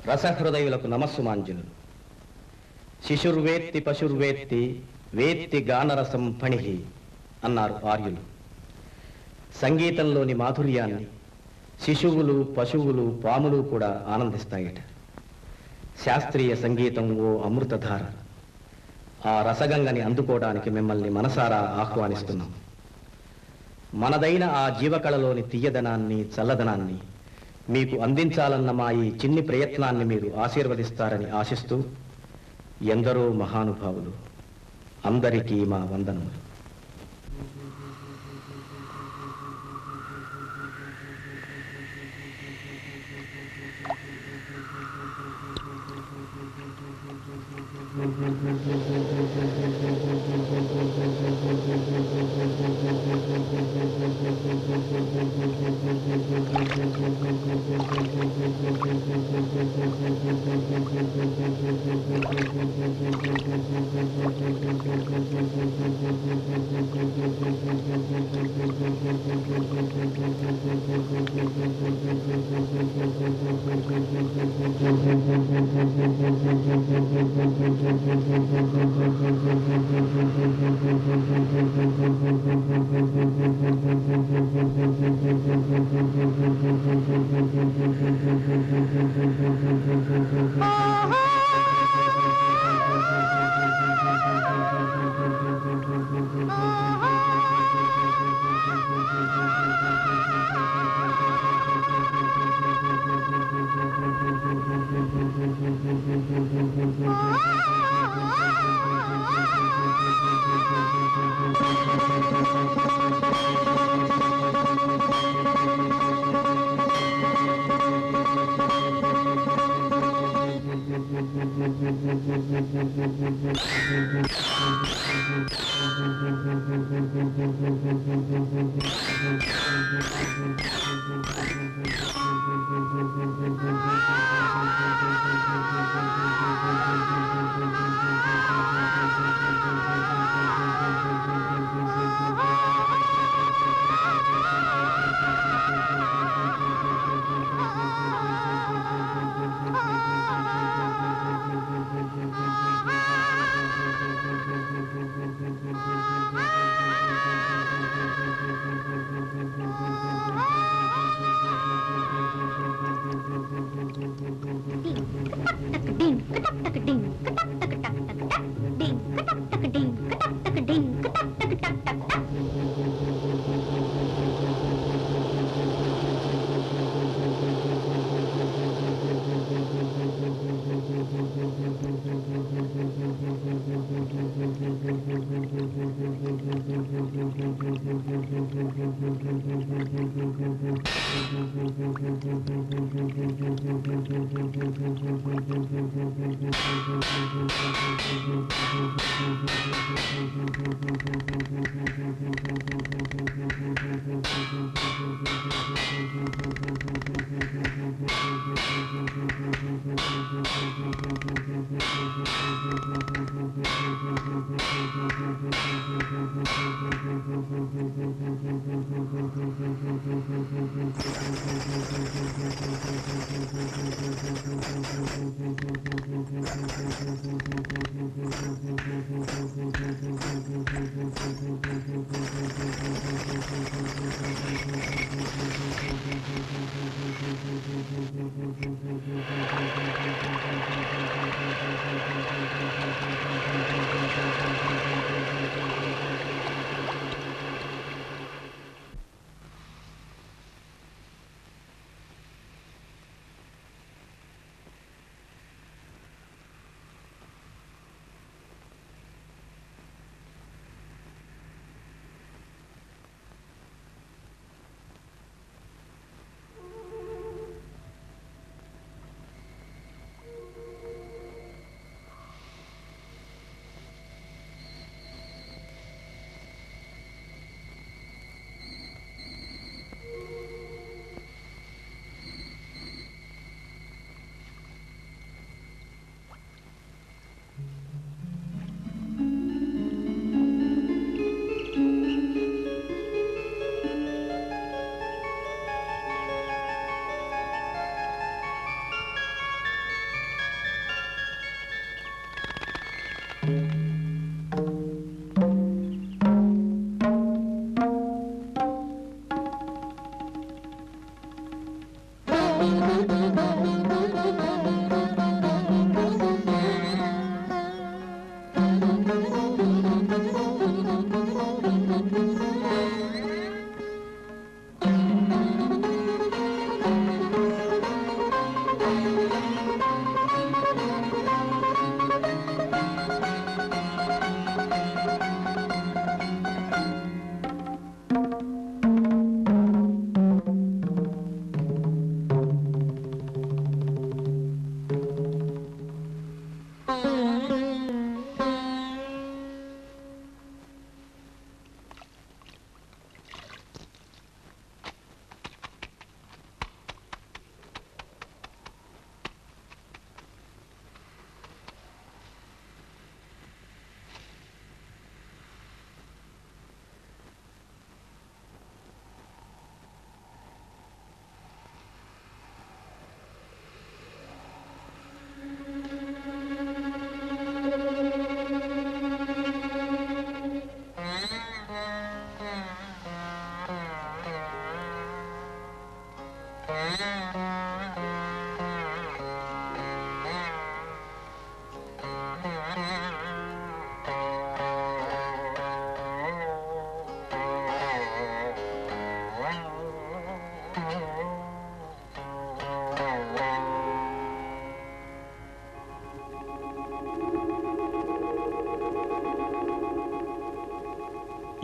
రసహృదయులకు నమస్సుమాంజులు. శిశుర్వేత్తి పశుర్వేత్తి వేత్తి గానరసం ఫణిహి అన్నారు ఆర్యులు. సంగీతంలోని మాధుర్యాన్ని శిశువులు, పశువులు, పాములు కూడా ఆనందిస్తాయిట. శాస్త్రీయ సంగీతం ఓ అమృతధార. ఆ రసగంగని అందుకోవడానికి మిమ్మల్ని మనసారా ఆహ్వానిస్తున్నాం. మనదైన ఆ జీవకళలోని తీయదనాన్ని, చల్లదనాన్ని మీకు అందించాలన్న మా ఈ చిన్ని ప్రయత్నాన్ని మీరు ఆశీర్వదిస్తారని ఆశిస్తూ, ఎందరో మహానుభావులు, అందరికీ మా వందనములు.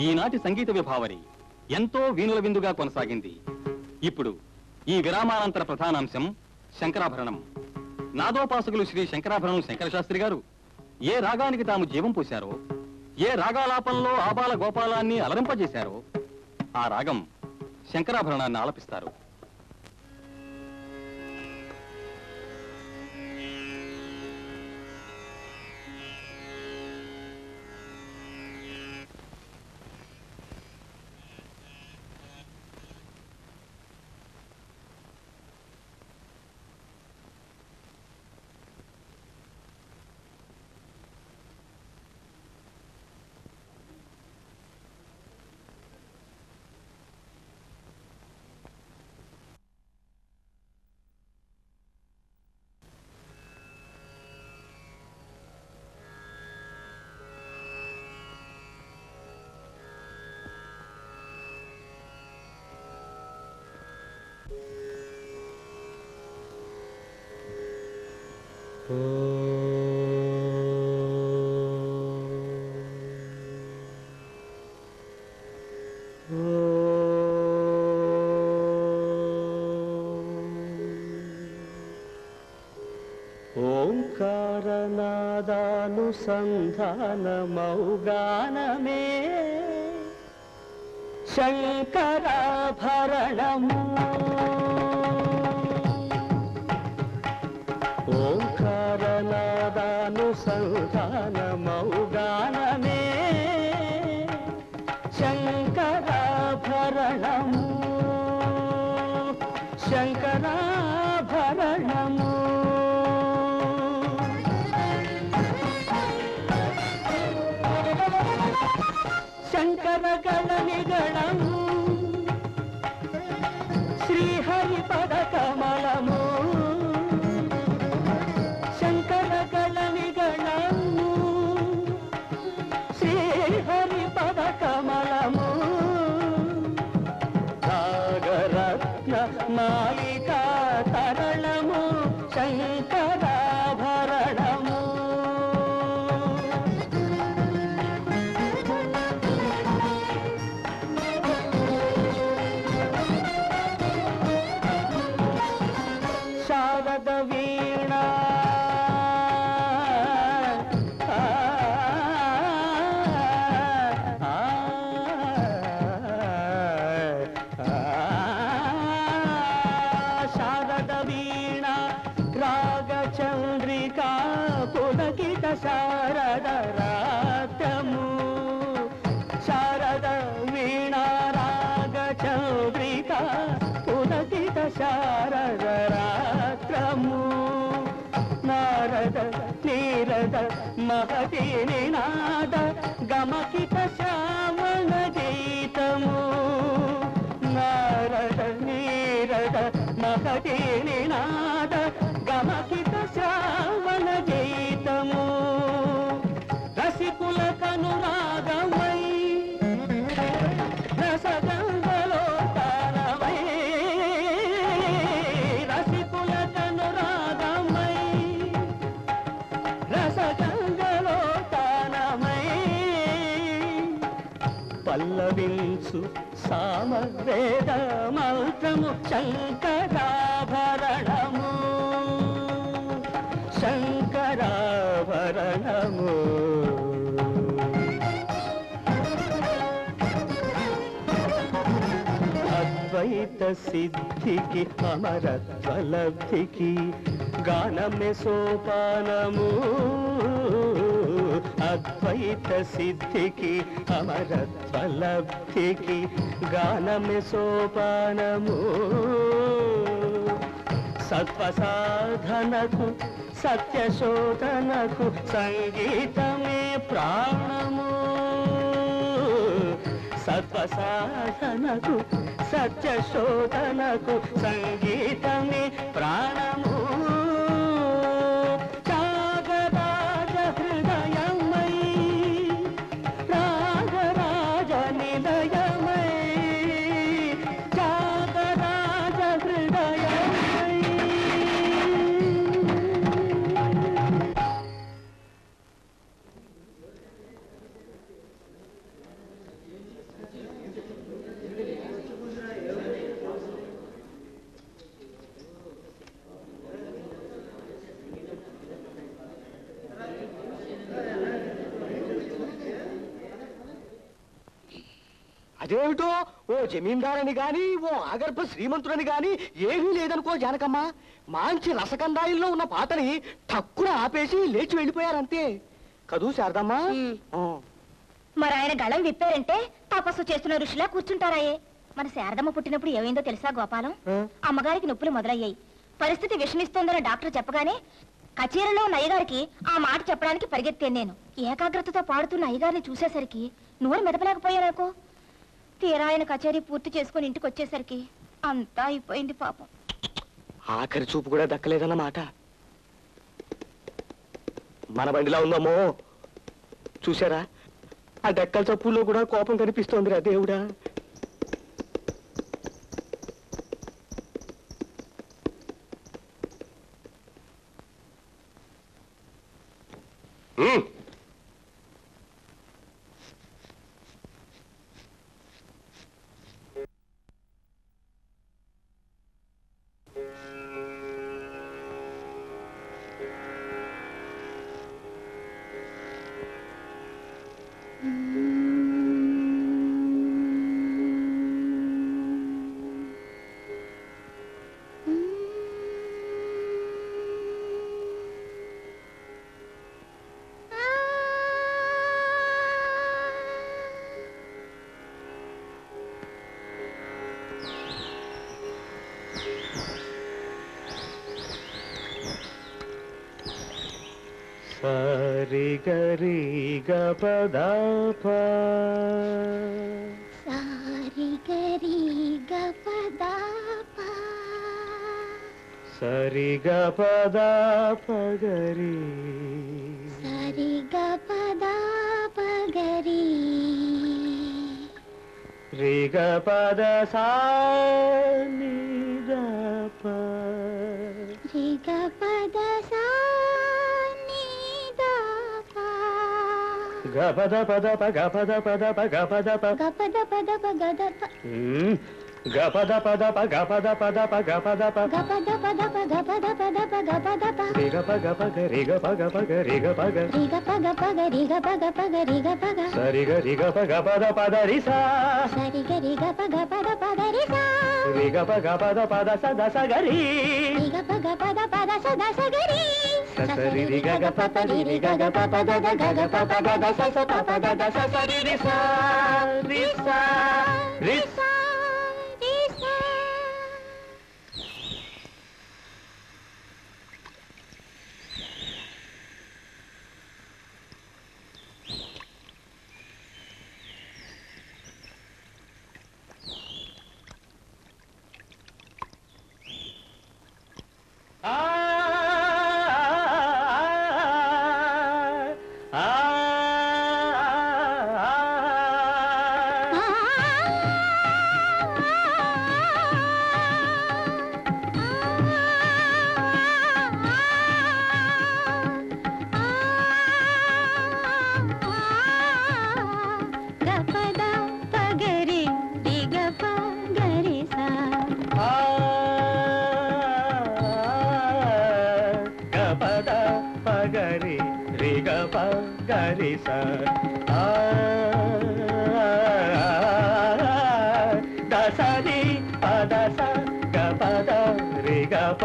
ఈనాటి సంగీత విభావరి ఎంతో వీణుల విందుగా కొనసాగింది. ఇప్పుడు ఈ విరామానంతర ప్రధానాంశం శంకరాభరణం. నాదోపాసకులు శ్రీ శంకరాభరణం శంకరశాస్త్రి గారు ఏ రాగానికి తాము జీవం పోశారో, ఏ రాగాలాపంలో ఆబాల గోపాలాన్ని అలరింపజేశారో ఆ రాగం శంకరాభరణాన్ని ఆలపిస్తారు. ఓంకారనాదానుసంధానమౌగానమే శంకరాభరణము. ఓంకారనాదానుసంధానమౌగానమే శంకరాభరణము. శంకరాభరణము. శంకరగణనిగణము శ్రీహరిపద కమలము. శంకరగణనిగణము శ్రీహరిపద కమలము. నాగరత్న మాలికా తరళము శంకరాభరణము. మహతి నినాద గమకిత శ్యామణ గీతము నారద నీరద మహతి నినాద గమకిత శ్రావణ గీతము రసికుల కనురాగమై రసగంగలోకనమై రసికుల కనురాగమై రసగంగలోకనమై పల్లవించు సామవేద మంత్రము శంకరాభరణము శంకరాభరణము అద్వైత సిద్ధికి అమరత్వలబ్ధికి గానమే సోపానము అద్వైత సిద్ధికి అమరత్వలబ్ధికి గానమే సోపానము సత్వ సాధనకు సత్యశోధనకు సంగీతమే ప్రాణము సత్వ సాధనకు సత్యశోధనకు సంగీతమే ప్రాణము త్యాగరాజ హృదయమై రాగరాజ నిలయమై త్యాగరాజ హృదయమై అదేమిటో ఓ జమీందారని గాని ఓ ఆగర్భ శ్రీమంతుడని గాని ఏమీ లేదనుకో జానకమ్మ మంచి రసకందాయిల్లో ఉన్న పాటని తక్కువ ఆపేసి లేచి వెళ్ళిపోయారంతే కదూ శారదమ్మా మరి ఆయన గళం విప్పారంటే తపస్సు చేస్తున్న ఋషిలా కూర్చుంటారాయే మన శారదమ్మ పుట్టినప్పుడు ఏమైందో తెలుసా గోపాలం అమ్మగారికి నొప్పులు మొదలయ్యాయి పరిస్థితి విషమిస్తోందని డాక్టర్ చెప్పగానే కచేరీలో ఉన్న అయ్యగారికి ఆ మాట చెప్పడానికి పరిగెత్తాను నేను ఏకాగ్రతతో పాడుతున్న అయ్యగారిని చూసేసరికి నోరు మెదపలేకపోయానుకో తీరా ఆయన కచేరీ పూర్తి చేసుకుని ఇంటికి వచ్చేసరికి అంతా అయిపోయింది పాపం ఆఖరి చూపు కూడా దక్కలేదన్నమాట మన బండిలా ఉందమ్మో చూసారా ఆ డెక్కల చప్పుల్లో కూడా కోపం కనిపిస్తోందిరా దేవుడా సరి గరి గపదప సారి గరి గపదప సరి గపదప గరి సరి గపదప గరి రి గపద సా ని దప రి గపద సా గపద పద ప గపద పద ప గపద ప గపద పద ప గదప గపద పద ప గపద పద ప గపద ప గపద పద ప గపద పద ప గపద ప రి గప గప గరి గప గప గరి గప గ రి గప గప గరి గప గప గరి గప గ సరి గరి గప గపద పద రి సా సరి గరి గప గపద పద రి సా రి గప గపద పద స ద స గరి రి గప గపద పద స ద స గరి సరి రి గ గ ప ప రి రి గ గ ప ప ద ద గ గ ప ప ద ద స స ప ప ద ద స స రి రి సా రి సా రి సా రి సా గరి స దసరి పద స గ పద రి గ ప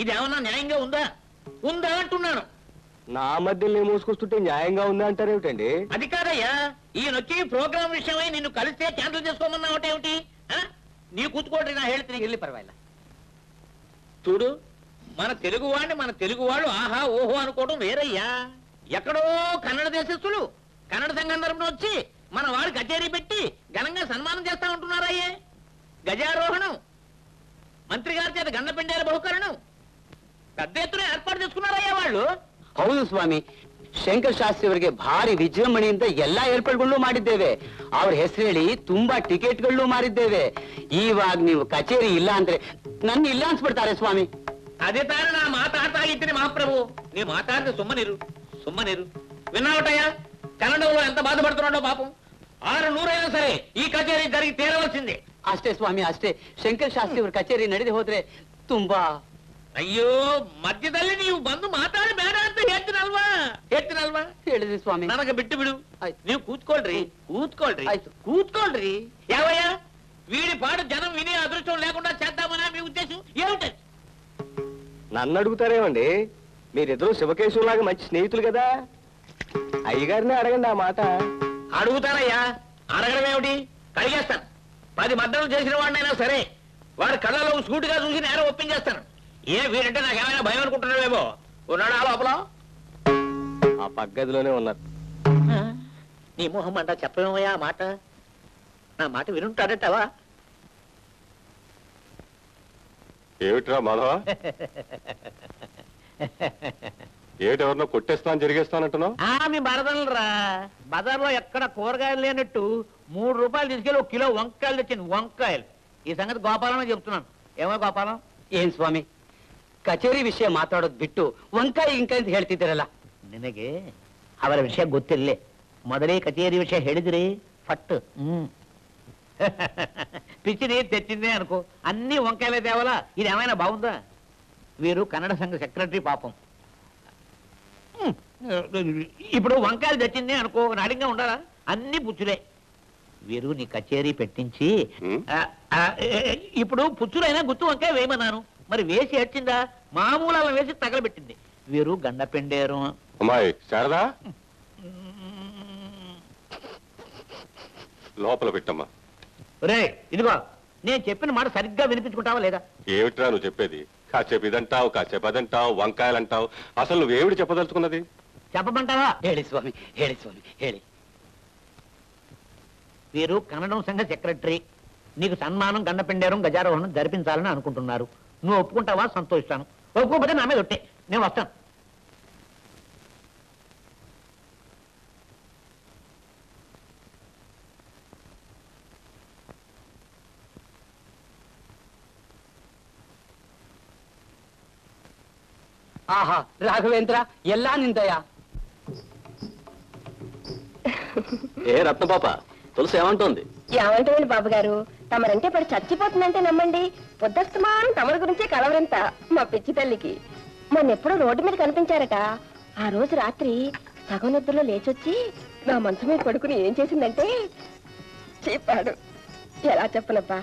ఇదేమన్నా న్యాయంగా ఉందా? ఉందా అంటున్నాను. నా మధ్యలో మోసుకొస్తుంటే న్యాయంగా ఉందా అంటారేమిటండి? అది కాదయ్యా, ఈయనొచ్చి ప్రోగ్రామ్ విషయమై నిన్ను కలిస్తే క్యాన్సిల్ చేసుకోమన్నావుటేమిటి? నీ కూతుకోటి నా ಹೇಳ್ತೀನಿ ఇల్లి పర్వాలేదు. చూడు, మన తెలుగు వాళ్ళు ఆహా ఓహో అనుకోవడం వేరయ్యా. ఎక్కడో కన్నడ దేశస్తులు కన్నడ సంఘం తరపున వచ్చి మన వాడు కచేరీ పెట్టి ఘనంగా సన్మానం చేస్తా ఉంటున్నారయ్యే. గజారోహణం, మంత్రి గారి చేత గండపెండేల బహుకరణం పెద్ద ఎత్తున ఏర్పాటు చేసుకున్నారయ్యಾ వాళ్ళు. ಹೌದು ಸ್ವಾಮಿ, ಶಂಕರ್ ಶಾಸ್ತ್ರಿ ಅವರಿಗೆ ಭಾರಿ ವಿಜೃಂಭಣೆಯಿಂದ ಎಲ್ಲಾ ಏರ್ಪಾಡುಗಳು ಮಾಡಿದ್ದೇವೆ. ಅವ್ರ ಹೆಸರು ಹೇಳಿ ತುಂಬಾ ಟಿಕೆಟ್ಗಳು ಮಾರಿದ್ದೇವೆ. ಇವಾಗ ನೀವು ಕಚೇರಿ ಇಲ್ಲ ಅಂದ್ರೆ ನನ್ನ ಇಲ್ಲ ಅನ್ಸ್ಬಿಡ್ತಾರೆ ಸ್ವಾಮಿ. అదే తాను నా మాట్లాడతా ఇచ్చిన మహాప్రభు, నీ మాట్లాడితే సుమ్మనిరు విన్నావటయ్యా? కన్నడంలో ఎంత బాధపడుతున్నాడో పాపం. 600 అయినా సరే ఈ కచేరీ జరిగి తీరవలసిందే. ಅಷ್ಟೇ ಸ್ವಾಮಿ, ಅಷ್ಟೇ. ಶಂಕರ್ ಶಾಸ್ತ್ರಿ ಅವ್ರ ಕಚೇರಿ ನಡೆದು ಹೋದ್ರೆ ತುಂಬಾ. ಅಯ್ಯೋ ಮಧ್ಯದಲ್ಲಿ ನೀವು ಬಂದು ಮಾತಾಡಿ ಬೇಡ ಅಂತ ಹೇಳ್ತೀನಲ್ವಾ ಹೇಳಿದ್ರಿ ಸ್ವಾಮಿ. ನನಗೆ ಬಿಟ್ಟು ಬಿಡು. ನೀವು ಕೂತ್ಕೊಳ್ರಿ. ಆಯ್ತು. కూత్కోండి. యావయ్యా, వీడి పాడు జనం వినే అదృష్టం లేకుండా చేద్దామనా మీ ఉద్దేశం ఏమిటి? నన్ను అడుగుతారేమండి? మీరిద్దరూ శివకేశవులాగా మంచి స్నేహితులు కదా, అయ్యగారిని అడగండి ఆ మాట. అడుగుతారయ్యా, అడగడం ఏమిటి? కడిగేస్తాను. 10 మద్దతులు చేసిన వాడినైనా సరే వాడి కళ్ళలో సూటుగా చూసి నేరం ఒప్పించేస్తాను. ఏ వీడంటే నాకేమైనా భయం అనుకుంటున్నావేమో. ఉన్నాడా లోపల? ఆ పగ్గదిలోనే ఉన్నారు. నీ మొహం అంటా చెప్పమయ్యా ఆ మాట. నా మాట వినుంటాడటవా? ఏమిట్రా మాధవ? ఏటెవరినో కొట్టేస్తాను జరిగేస్తానంటున్నావు? మీ బరదలరా, బజార్లో ఎక్కడ కూరగాయలు లేనట్టు 3 రూపాయలు తీసుకెళ్ళి 1 కిలో వంకాయలు తెచ్చింది. వంకాయలు. ఈ సంగతి గోపాలమే చెప్తున్నాను. ఏమో గోపాలం? ಏನ್ ಸ್ವಾಮಿ, ಕಚೇರಿ ವಿಷಯ ಮಾತಾಡೋದ್ ಬಿಟ್ಟು ವಂಕಾಯಿ ಗಿಂಕಾಯಿ ಅಂತ ಹೇಳ್ತಿದ್ದೀರಲ್ಲ. ನಿನಗೆ ಅವರ ವಿಷಯ ಗೊತ್ತಿರಲಿ. ಮೊದಲೇ ಕಚೇರಿ ವಿಷಯ ಹೇಳಿದ್ರಿ ಫಟ್. పిచ్చిది తెచ్చిందే అనుకో, అన్ని వంకాయలే తేవాలా? ఇది ఏమైనా బాగుందా? వీరు కన్నడ సంఘ సెక్రటరీ పాపం. ఇప్పుడు వంకాయలు తెచ్చిందే అనుకో, నాడింగా ఉండాలా? అన్ని పుచ్చులే. వీరు నీ కచేరీ పెట్టించి ఇప్పుడు పుచ్చులైనా గుత్తు వంకాయ వేయమన్నాను. మరి వేసి ఏడ్చిందా? మామూలు అలా వేసి తగలబెట్టింది. వీరు గండ పెండేరు. అమ్మాయి శారదా, లోపల పెట్టమ్మా. రే ఇదిగో, నేను చెప్పిన మాట సరిగ్గా వినిపించుకుంటావా లేదా? ఏమిట్రా నువ్వు చెప్పేది? కాసేపు ఇదంటావు, కాసేపు అదంటావు, వంకాయలంటావు. అసలు నువ్వేమిటి చెప్పదలుచుకున్నది? చెప్పమంటావా? ಹೇಳಿ ಸ್ವಾಮಿ, ಹೇಳಿ ಸ್ವಾಮಿ, ಹೇಳಿ. వీరు కన్నడం సంఘ సెక్రటరీ. నీకు సన్మానం, గండపెండేరం, గజారోహణం జరిపించాలని అనుకుంటున్నారు. నువ్వు ఒప్పుకుంటావా? సంతోషిస్తాను. ఒప్పుకోకపోతే నా మీద ఒట్టే, నేను వస్తాను. ఆహా, రాఘవేంద్ర, ఎల్లా నిందయా. ఏ రత్నపాప, తులసి ఏమంటోంది? ఏమంటారండి బాబు గారు, తమరంటే పడి చచ్చిపోతుందంటే నమ్మండి. పొద్దస్తమానం తమరి గురించే కలవరంత మా పిచ్చి తల్లికి. మొన్నెప్పుడో రోడ్డు మీద కనిపించారట. ఆ రోజు రాత్రి సగం నిద్రలో లేచొచ్చి నా మనసు మీద పడుకుని ఏం చేసిందంటే చెప్పాడు. ఎలా చెప్పనబ్బా,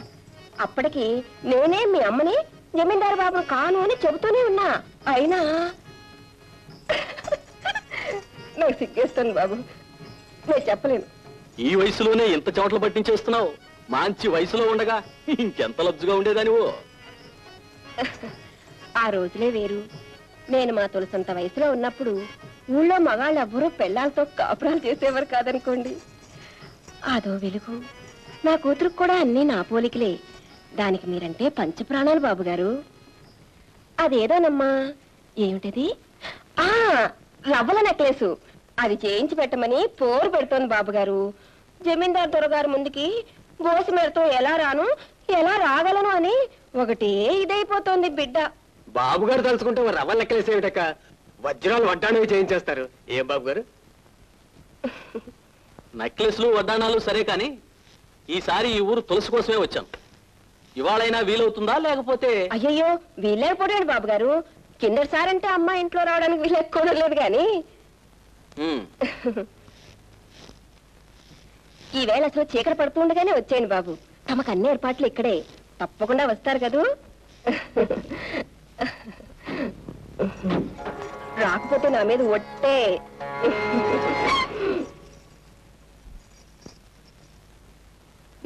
అప్పటికి నేనే మీ అమ్మని జమీందారు బాబు కాను అని చెబుతూనే ఉన్నా. అయినా నాకు సిగ్గేస్తుంది బాబు, నేను చెప్పలేను. ఈ వయసులోనే ఎంత చెమటలు పట్టించేస్తున్నావు? మంచి వయసులో ఉండగా ఇంకెంత లబ్జుగా ఉండేదానివో. ఆ రోజులే వేరు. నేను మా తులసంత వయసులో ఉన్నప్పుడు ఊళ్ళో మగాళ్ళు ఎవ్వరూ పెళ్ళాలతో కాపురాలు చేసేవారు కాదనుకోండి. అదో వెలుగు. నా కూతురుకు కూడా అన్నీ నా పోలికలే. దానికి మీరంటే పంచప్రాణాలు బాబుగారు. అదేదోనమ్మా, ఏమిటది? ఆ రవ్వల నెక్లెసు. అది చేయించి పెట్టమని పోరు పెడుతోంది బాబుగారు. జమీందారు దొరగారు ముందుకి బోసి మెడతో ఎలా రాను ఎలా రాగలను అని ఒకటే ఇదైపోతోంది బిడ్డ. బాబుగారు తలుచుకుంటే రవ్వలు లెక్కలేసేమిటక్క, వజ్రాలు వడ్డాణవి చేయించేస్తారు. ఏం బాబు గారు? నెక్లెస్లు వడ్డాణాలు సరే కాని ఈసారి ఈ ఊరు తులసి కోసమే వచ్చాను. ఇవాళైనా వీలవుతుందా లేకపోతే? అయ్యయ్యో, వీలేకపోయాడు బాబుగారు. కిందసారంటే అమ్మ ఇంట్లో రావడానికి వీలెక్కువడం లేదు గాని ఈవేళ అసలు చీకటి పడుతూ ఉండగానే వచ్చేయండి బాబు. తమకు అన్ని ఏర్పాట్లు ఇక్కడే. తప్పకుండా వస్తారు కదూ. రాకపోతే నా మీద ఒట్టే.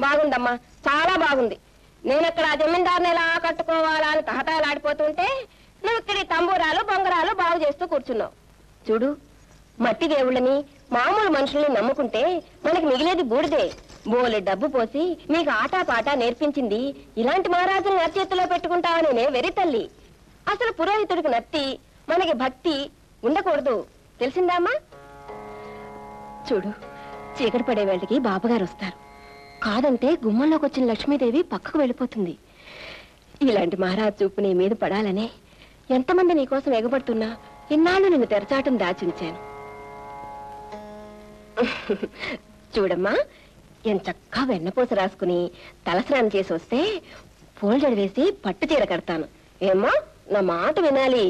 బాగుందమ్మా, చాలా బాగుంది. నేనక్కడ జమీందారుని ఎలా కట్టుకోవాలా అని తహతాలాడిపోతుంటే నువ్వు ఇక్కడి తంబూరాలు బొంగరాలు బాగు చేస్తూ కూర్చున్నావు. చూడు, మట్టి దేవుళ్ళని మామూలు మనుషుల్ని నమ్ముకుంటే మనకి మిగిలేది బూడిదే. బోలె డబ్బు పోసి మీకు ఆటా పాటా నేర్పించింది ఇలాంటి మహారాజుని నచ్చేతిలో పెట్టుకుంటావనే వెరి తల్లి. అసలు పురోహితుడికి నత్తి మనకి భక్తి ఉండకూడదు, తెలిసిందామా? చూడు, చీకటి పడే వేళకి బాబుగారు వస్తారు. కాదంటే గుమ్మంలోకి వచ్చిన లక్ష్మీదేవి పక్కకు వెళ్ళిపోతుంది. ఇలాంటి మహారాజు చూపు నీ మీద పడాలనే ఎంతమంది నీకోసం ఎగబడుతున్నా ఇన్నాళ్ళు నిన్ను తెరచాటం దాచుంచాను. చూడమ్మా, ఎంచక్కా వెన్నపూస రాసుకుని తలస్నానం చేసి వస్తే పూలజడ వేసి పట్టు చీర కడతాను. ఏమ్మా, నా మాట వినాలి.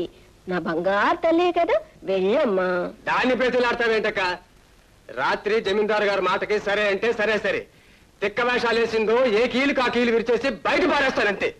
నా బంగారు తల్లి కదా, వెళ్ళమ్మా. దాన్ని ప్రతిలాడతావేంటక్క? రాత్రి జమీందారు గారి మాటకి సరే అంటే సరే సరే. తిక్క వేషాలు వేసిందో ఏ కీలు కా కీలు విరిచేసి బయట పారేస్తానంతే.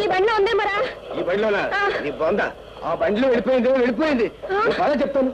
ఈ బండిలోనా? నీ బొంద ఆ బండిలో వెళ్ళిపోయింది. బాగా చెప్తాను.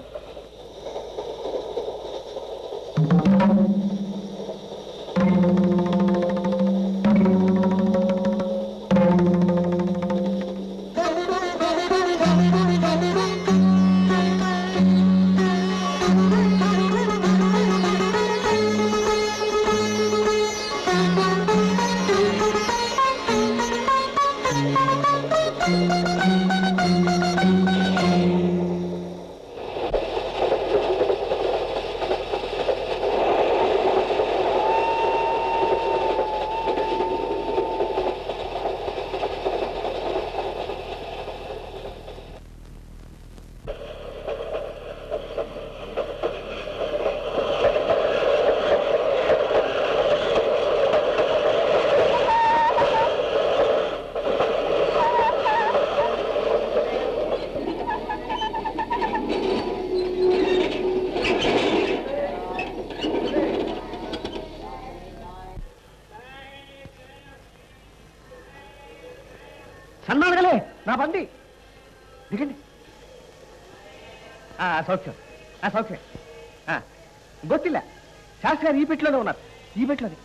సన్నాడగలే నా బండి దిగండి. సౌఖ్యం సౌఖ్యం. గొత్తిల్ల శాస్త్రి గారు ఈ పెట్టిలోనే ఉన్నారు. ఈ పెట్టిలోనే.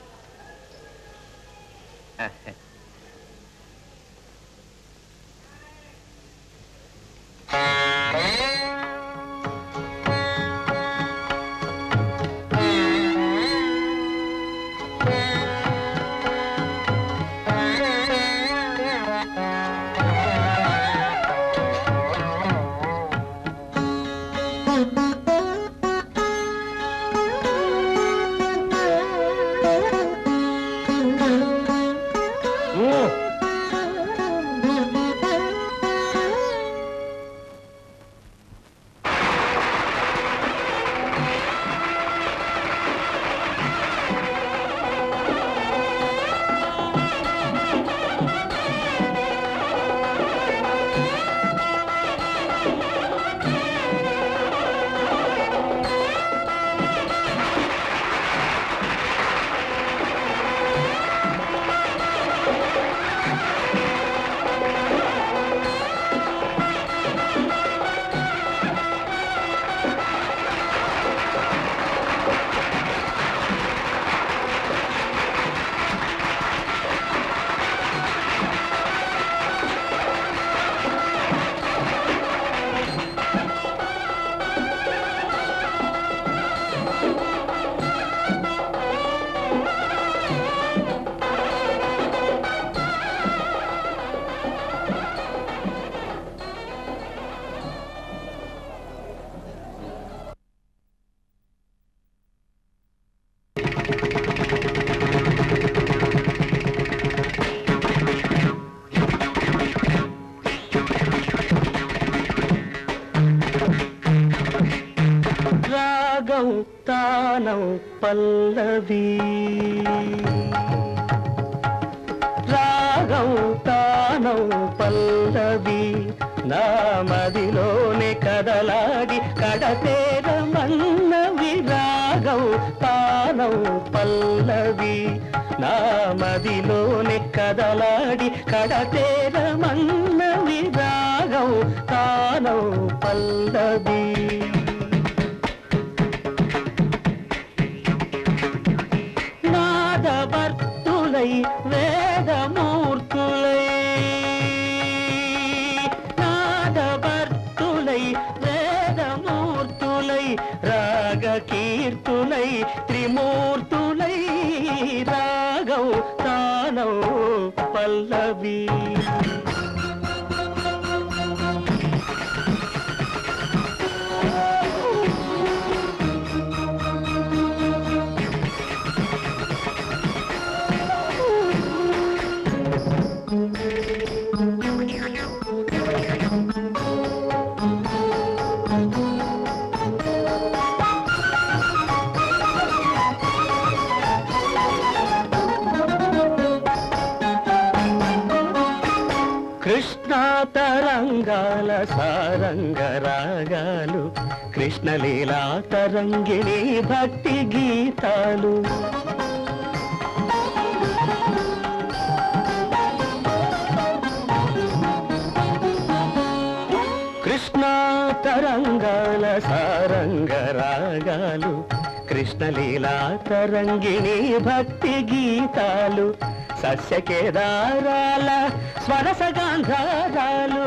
రాగం తానం పల్లవి రాగం తానం పల్లవి నా మదిలోనే కదలాడి కడతేరమన్నవి రాగం తానం పల్లవి నా మదిలోనే కదలాడి కడతేరమన్నవి రాగం తానం పల్లవి నాదవర్తులై వేదమూర్తులై నాదవర్తులై వేదమూర్తులై రాగకీర్తులై త్రిమూర్తులై రాగం తానం పల్లవి కృష్ణా తరంగాల సారంగ రాగాలు కృష్ణలీలా తరంగిణి భక్తి గీతాలు కృష్ణా తరంగాల సారంగ రాగాలు కృష్ణలీలా తరంగిణి భక్తి గీతాలు సస్యకేదారాల స్వరసగాంధారాలు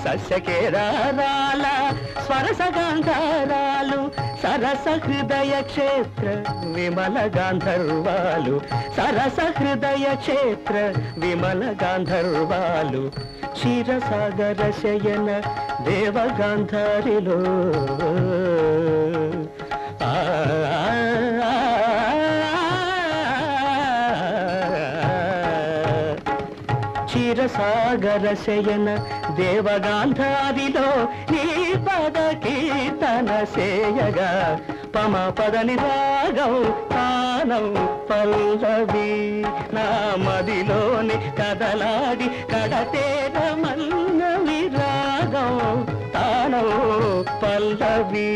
సస్యకేదారాల స్వరసగాంధారాలు సరస హృదయ క్షేత్ర విమల గాంధర్వాలు సరస హృదయ క్షేత్ర విమల గాంధర్వాలు క్షీరసాగర శయన దేవగాంధారిలో క్షీరసాగర శయన దేవగాంధారిలో నీ పద కీర్తన సేయగా పమ పదని రాగం తానం పల్లవి నా మదిలోని కదలాడి కడతేరమన్నవి రాగం తానం పల్లవి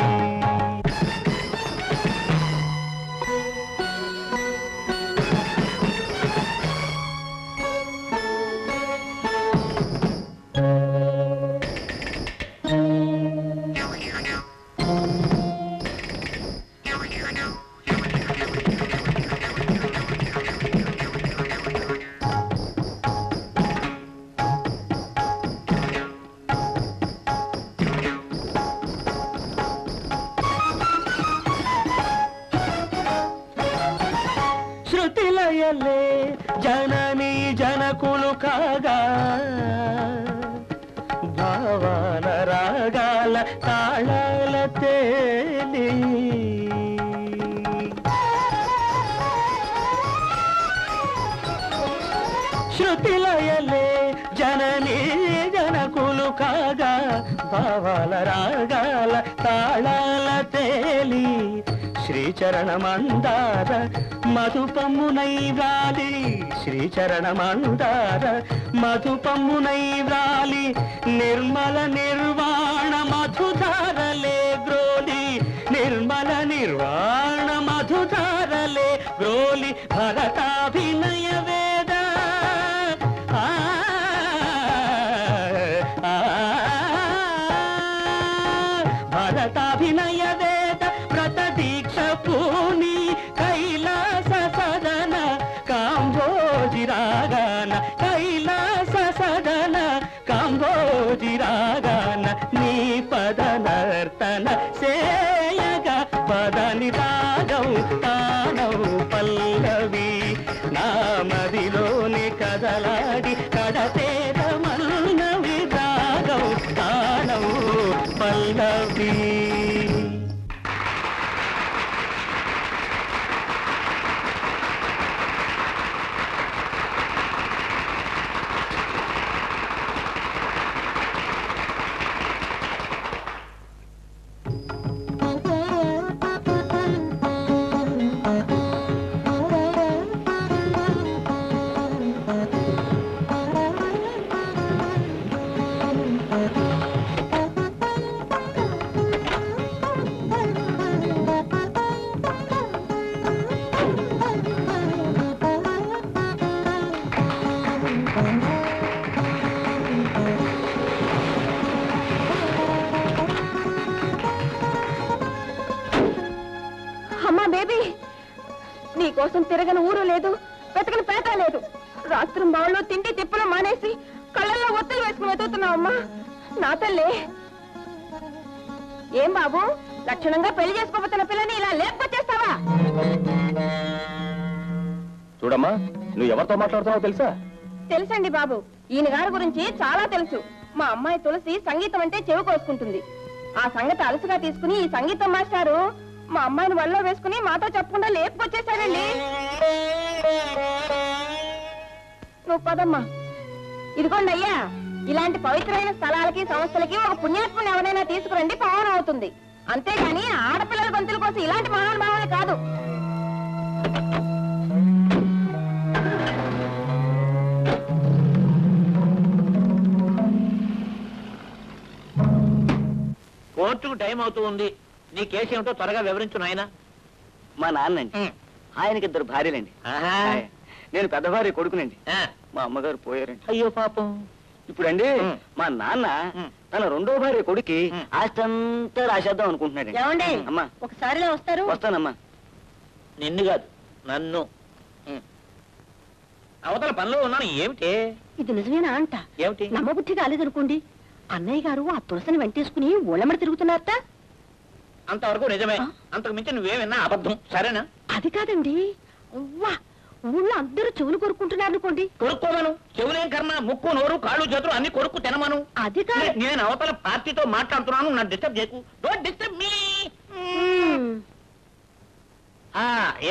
శృతిలయలే జననీ జనకులు కాగా భావాల రాగాల తాళాల తేలి శృతిలయలే జననీ జనకులు కాగా భావాల రాగాల తాళాల తేలి శ్రీచరణమందార మధుపమ్మునై వ్రాలి శ్రీచరణమందార మధుపమ్మునై వ్రాలి నిర్మల నిర్వాణ మధుధారలే గ్రోలి నిర్మల నిర్వాణ మధుధారలే గ్రోలి భరతాభినయ వేద భరతాభినయ వేద వ్రత దీక్ష పూని కైలాస సదన కాంబోజి రాగాన కైలాస సదన కాంబోజి రాగాన నీ పద నర్తన సేయగా పదని రాగం తానౌ పల్లవి నా మదిలోని కదలాడి కడతేరమన్నవి రాగం తానౌ పల్లవి బేబీ, నీకోసం తిరగని ఊరు లేదు, వెతకని పేట లేదు. రాత్రి బావుల్లో తిండి తిప్పలు మానేసి కళ్ళల్లో ఒత్తులు వేసుకుని వెతుకుతున్నావమ్మా. నా తల్లి. ఏం బాబు, లక్షణంగా పెళ్లి చేసుకోబోతున్న పిల్లని ఇలా లేపుకొచ్చేస్తావా? చూడమ్మా, నువ్వు ఎవరితో మాట్లాడుతున్నావో తెలుసా? తెలుసండి బాబు, ఈయన గారి గురించి చాలా తెలుసు. మా అమ్మాయి తులసి సంగీతం అంటే చెవి కోసుకుంటుంది. ఆ సంగతి అలసుగా తీసుకుని ఈ సంగీతం మాస్టారు మా అమ్మాయిని వల్ల వేసుకుని మాతో చెప్పకుండా లేపుకొచ్చేసాడండి. నువ్వు పదమ్మా. ఇదిగోండి అయ్యా, ఇలాంటి పవిత్రమైన స్థలాలకి సంస్థలకి ఒక పుణ్యాత్ముని ఎవరైనా తీసుకురండి, పావనం అవుతుంది. అంతేగాని ఆడపిల్లల గొంతుల కోసం ఇలాంటి మహానుభావాలు కాదు. కోర్టుకు టైం అవుతూ ఉంది. నీ కేసు ఏమిటో త్వరగా వివరించు నాయన. మా నాన్నండి, ఆయనకి 2 భార్యలండి. నేను పెద్ద భార్య కొడుకునండి. మా అమ్మగారు పోయారండి. అయ్యో పాపం. ఇప్పుడండి మా నాన్న తన 2వ భార్య కొడుకి ఆస్తి అంతా రాసేద్దాం అనుకుంటున్నాడు. ఏమండి అమ్మా, ఒకసారిలో వస్తారు? వస్తానమ్మా. నిన్ను కాదు, నన్ను. అవతల పనిలో ఉన్నాను. ఏమిటి ఇది నిజమేనా అంట? ఏమిటి? నమ్మబుద్ధి కాలేదనుకోండి. అన్నయ్య గారు ఆ తులసిని వెంటేసుకుని ఊళ్ళమడి తిరుగుతున్నారట. అంతవరకు నిజమే. అంతకు మించి నువ్వేమన్నా అబద్ధం. సరేనా? అది కాదండి, ఊళ్ళో అందరూ చెవులు కొరుక్కుంటున్నారు అనుకోండి. కొరుక్కోమను. చెవులేం కర్మ, ముక్కు నోరు కాళ్ళు చేతులు అన్ని కొరుక్కు తినమను. అది కాదు. నేను అవతల పార్టీతో మాట్లాడుతున్నాను, నన్ను డిస్టర్బ్ చేయకు. Don't disturb me.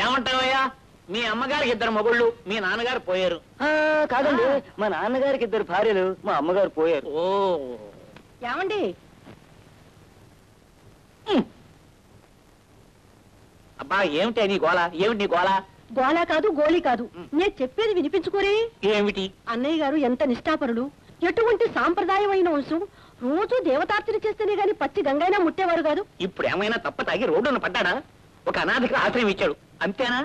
ఏమంటావయ్యా? మీ అమ్మగారికి 2 మొగుళ్ళు, మీ నాన్నగారు పోయారు. కాదండి, మా నాన్నగారికి 2 భార్యలు, మా అమ్మగారు పోయారు. ఓ ఏమండి? అబ్బా, ఏమిటి నీ గోళ? ఏమిటి నీ గోళ? గోళా కాదు, గోళీ కాదు. నేను చెప్పేది వినిపించుకోరే. ఏమిటి? అన్నయ్య గారు ఎంత నిష్ఠాపరులు, ఎటువంటి సాంప్రదాయమైన వంశం. రోజు దేవతార్చన చేస్తేనే గాని పచ్చి గంగైనా ముట్టేవారు కాదు. ఇప్పుడు ఏమైనా తప్ప తాగి రోడ్డున పడ్డాడా? ఒక అనాథకి ఆశ్రయం ఇచ్చాడు, అంతేనా?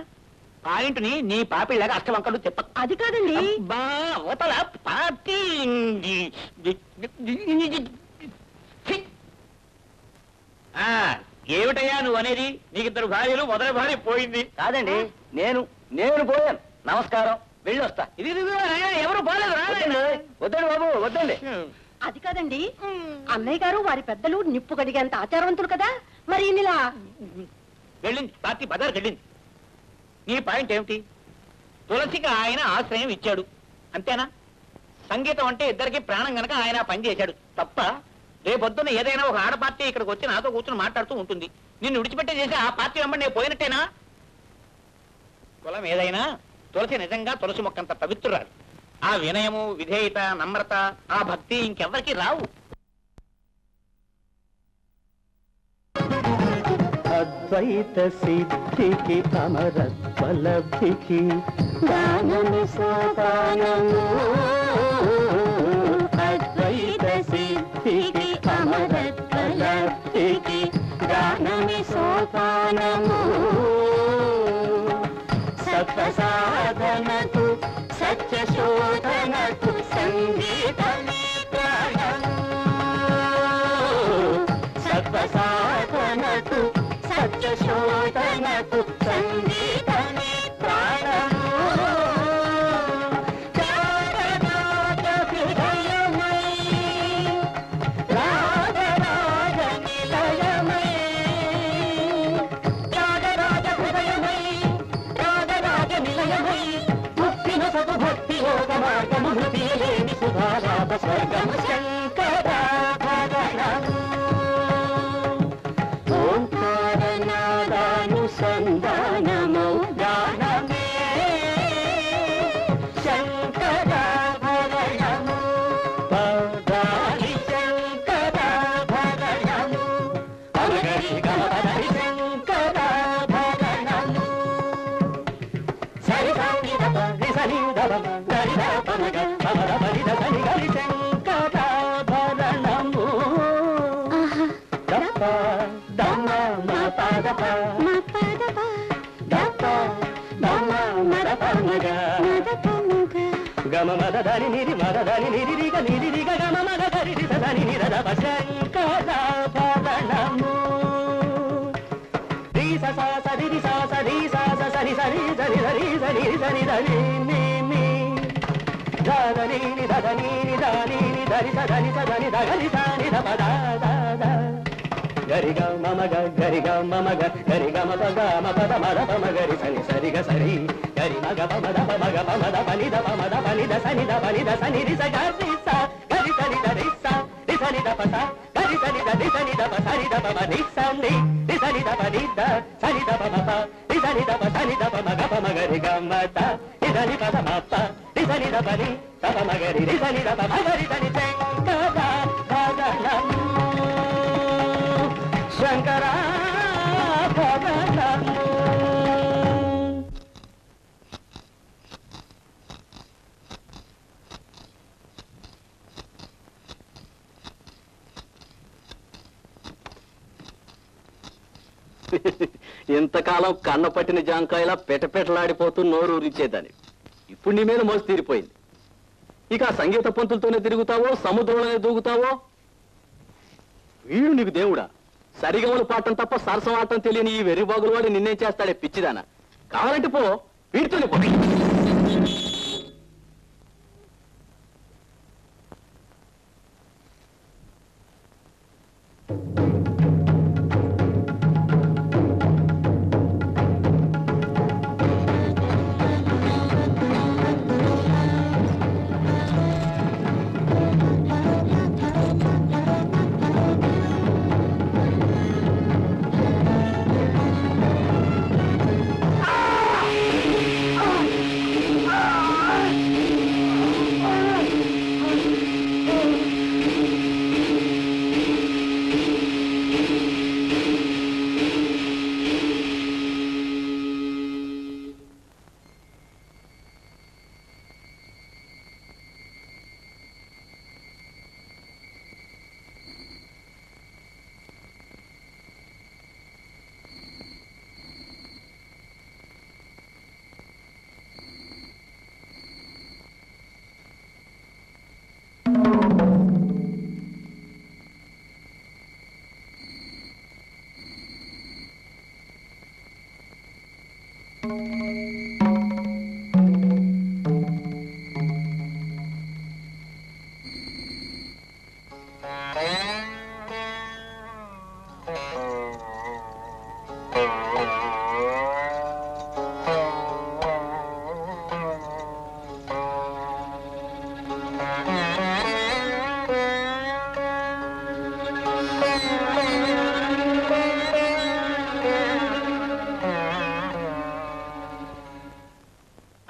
పాయింట్ని నీ పాపిళ్ళగా అష్టవంకలు చెప్ప. అది కాదండి. అవతల పార్టీ. ఏమిటయ్యా నువ్వు అనేది? నీకు 2 భార్యలు, మొదటి భార్య పోయింది. కాదండి, నేను పోయాను. నమస్కారం, వెళ్ళి వస్తా. ఇది ఎవరు పోలేదు. వద్దండి బాబు, వద్దండి. అది కాదండి, అన్నయ్య గారు వారి పెద్దలు నిప్పు కడిగేంత ఆచారవంతులు కదా. మరి ఇలా వెళ్ళింది, పార్టీ బజార్కి వెళ్ళింది. నీ పాయింట్ ఏమిటి? తులసికి ఆయన ఆశ్రయం ఇచ్చాడు, అంతేనా? సంగీతం అంటే ఇద్దరికి ప్రాణం గనక ఆయన పని చేశాడు, తప్ప రేపొద్దున ఏదైనా ఒక ఆడ పార్టీ ఇక్కడికి వచ్చి నాతో కూర్చొని మాట్లాడుతూ ఉంటుంది. నిన్ను విడిచిపెట్టే చేసి ఆ పార్టీ వెంబడి నేను పోయినట్టేనా? కులం ఏదైనా తులసి నిజంగా తులసి మొక్కంత పవిత్రురాలు. ఆ వినయము, విధేయత, నమ్రత, ఆ భక్తి ఇంకెవ్వరికి రావు. అద్వైత సిద్ధికి అమరత్వ లబ్ధికి దానమి సోపానము. అద్వైత సిద్ధికి అమరత్వ లబ్ధికి దానమి సోపానము. సత్వ సాధనకు సత్య శోధనకు సంగీతమే ప్రాణము. సత్వ సాధనకు సత్య శోధనకు సంగీతమే ప్రాణము. రాగరాగ హృదయమై, రాగరాగ నిలయమై, రాగరాగ హృదయమై, రాగరాగ నిలయమై, ముక్తిన సగు భక్తి యోగ మార్గము, హృదయ లేని సుధాలాభ స్వర్గము శంకరాభరణము. ఓంకారనాదానుసంధానమౌ గానమే శంకరాభరణము. పదాని శంకరాభరణము. పమగరి గమపదరి శంకరాభరణము. సరి సాని దప రి సని దప గరి ద పమగ పమద పరి ద సని గరి శంకరాభరణము. దప దమ మ పదప మ పదప దప దమ మద పమగ మద పమగ గమ మద దని నిరి మద దని నిరి రి గ నిరి రి గ గమ మద దని రి దని ని ద ప శంకరాభరణము. రి స సరి రి స సరి స స సరి సరి సరి సరి సరి సరి దని ని ని దని ని దని ని దని ని దని స దని స దని దని స ని ద ప ద ద ద గరి గ మమ గ గరి గ మమ గ గరి గ మ ప గ మ ప ద మ ద ప మ గరి సని సరి గ సరి గరి మ గ ప మ ద ప మ గ ప మ ద ప ని ద ప మ ద ప ని ద సని ద ప ని ద సని రి స గ రి స గరి సని ద రి స రి సని ద ప స గరి సని ద రి సని ద ప సని ద ప మ రి స ని రి సని ద ప ని ద సని ద ప మ ప రి సని ద ప సని ద ప మ గ ప మ గరి గ మ త రి సని ప ద మ ప రి సని ద ప ని ద ప మ గరి రి సని ద ప మ గరి సని స గ ద గ ద న శంకర భగవన్ ఇంతకాలం కన్న పట్టిన జాంకాయలా పెటపెటలాడిపోతూ నోరు ఊరించేదాన్ని. ఇప్పుడు నీ మీద మోసి తీరిపోయింది. ఇక ఆ సంగీత పంతులతోనే తిరుగుతావో, సముద్రంలోనే దూకుతావో. వీడు నీకు దేవుడా? సరిగమలు పాడటం తప్ప సరసం ఆడటం తెలియని ఈ వెర్రిబాగులు వాడు నిన్నేం చేస్తాడే పిచ్చిదానా? కావాలంటే పో, వీడితోనే పో.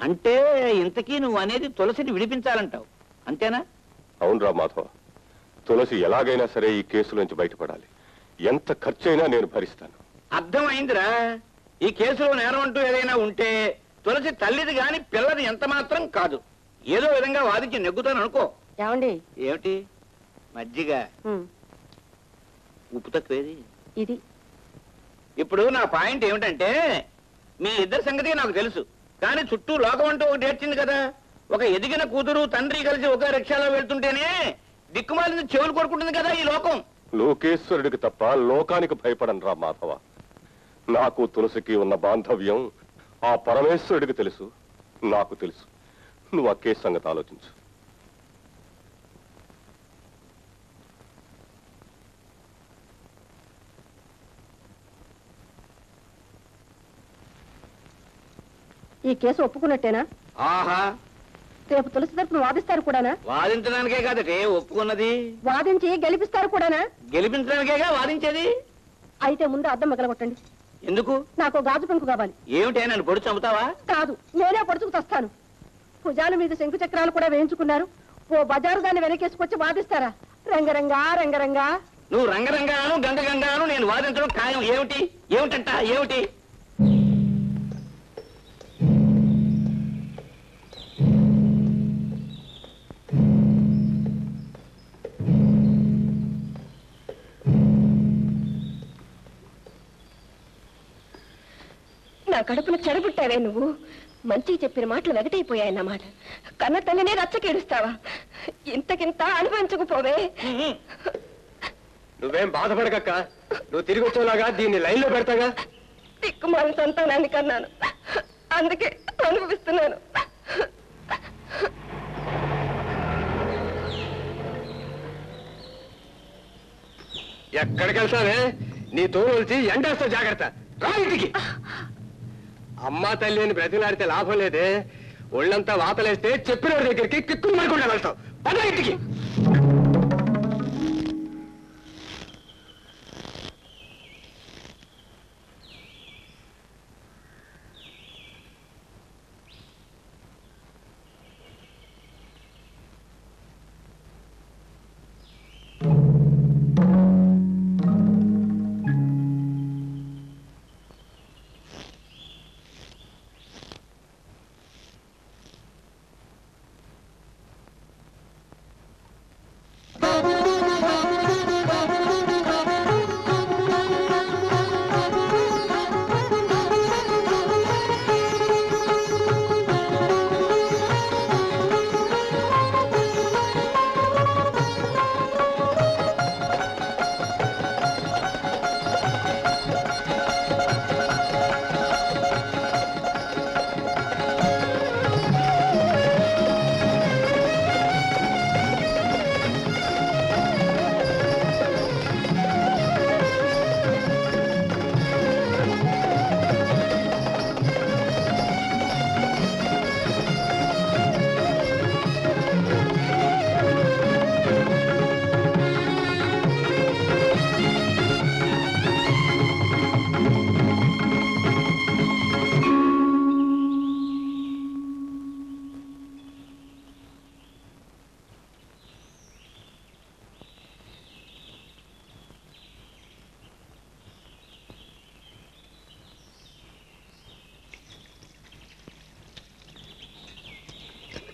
అంటే ఇంతకీ నువ్వు అనేది తులసిని విడిపించాలంటావు, అంతేనా? అవునరా మాధవ, తులసి ఎలాగైనా సరే ఈ కేసు నుంచి బయటపడాలి. ఎంత ఖర్చైనా నేను భరిస్తాను. అర్థమైందిరా. ఈ కేసులో నేరం అంటూ ఏదైనా ఉంటే తులసి తల్లిది గాని పిల్లది ఎంత మాత్రం కాదు. ఏదో విధంగా వాదించి నెగ్గుతాను అనుకో. ఏమండి? ఏమిటి? మజ్జిగ ఉప్పు తక్కువేది ఇది. ఇప్పుడు నా పాయింట్ ఏమిటంటే, మీ ఇద్దరి సంగతి నాకు తెలుసు, కానీ చుట్టూ లోకం అంటూ ఒకటి ఏడ్చింది కదా. ఒక ఎదిగిన కూతురు తండ్రి కలిసి ఒక రిక్షాలో వెళ్తుంటేనే దిక్కుమాలింది చెవులు కొరుకుంటుంది కదా ఈ లోకం. లోకేశ్వరుడికి తప్ప లోకానికి భయపడను రా మాధవ. నాకు తులసికి ఉన్న బాంధవ్యం ఆ పరమేశ్వరుడికి తెలుసు, నాకు తెలుసు. నువ్వు ఆ కేసు సంగతి ఆలోచించు. ఈ కేసు ఒప్పుకున్నట్టేనా? ఆహా, రేపు తులసి తరపున వాదిస్తారు కూడానా? వాదించడానికే కాదటే ఒప్పుకున్నది. వాదించి గెలిపిస్తారు కూడానా? గెలిపించడానికేగా వాదించేది. అయితే ముందు అద్దం మగలగొట్టండి. ఎందుకు? నాకు గాజు పెంకు కావాలి. ఏమిటే, నన్ను పొడి చంపుతావా? కాదు, నేనే పొడుచుకు తెస్తాను. భుజాల మీద శంకు చక్రాలు కూడా వేయించుకున్నారు. ఓ బజారు దాన్ని వెనకేసుకొచ్చి వాదిస్తారా? రంగరంగా రంగరంగా. నువ్వు రంగరంగాను గంగగంగాను నేను వాదించడం ఖాయం. ఏమిటి ఏమిటంట ఏమిటి? నా కడుపును చెడబుట్టావే నువ్వు. మంచిగా చెప్పిన మాటలు వెగటైపోయాయన్నమాట. కన్న తల్లినే రచ్చకేడుస్తావా? ఇంతకింత అనుభవించకపోవే. నువ్వేం బాధపడకక్క, నువ్వు తిరిగి వచ్చేలాగా దీన్ని లైన్లో పెడతాగా. తిక్కుమాలి సంతానాన్ని కన్నాను. అందుకే అనుభవిస్తున్నాను. ఎక్కడికి వెళ్తావే? నీ తోడు వచ్చి ఎండేస్తా, జాగ్రత్త. రా ఇంటికి. అమ్మా తల్లి అని బ్రతిలాడితే లాభం లేదే. ఒళ్ళంతా వాతలేస్తే చెప్పిన దగ్గరికి కిక్కులు మరకుండా వెళ్తావు. పద ఇంటికి.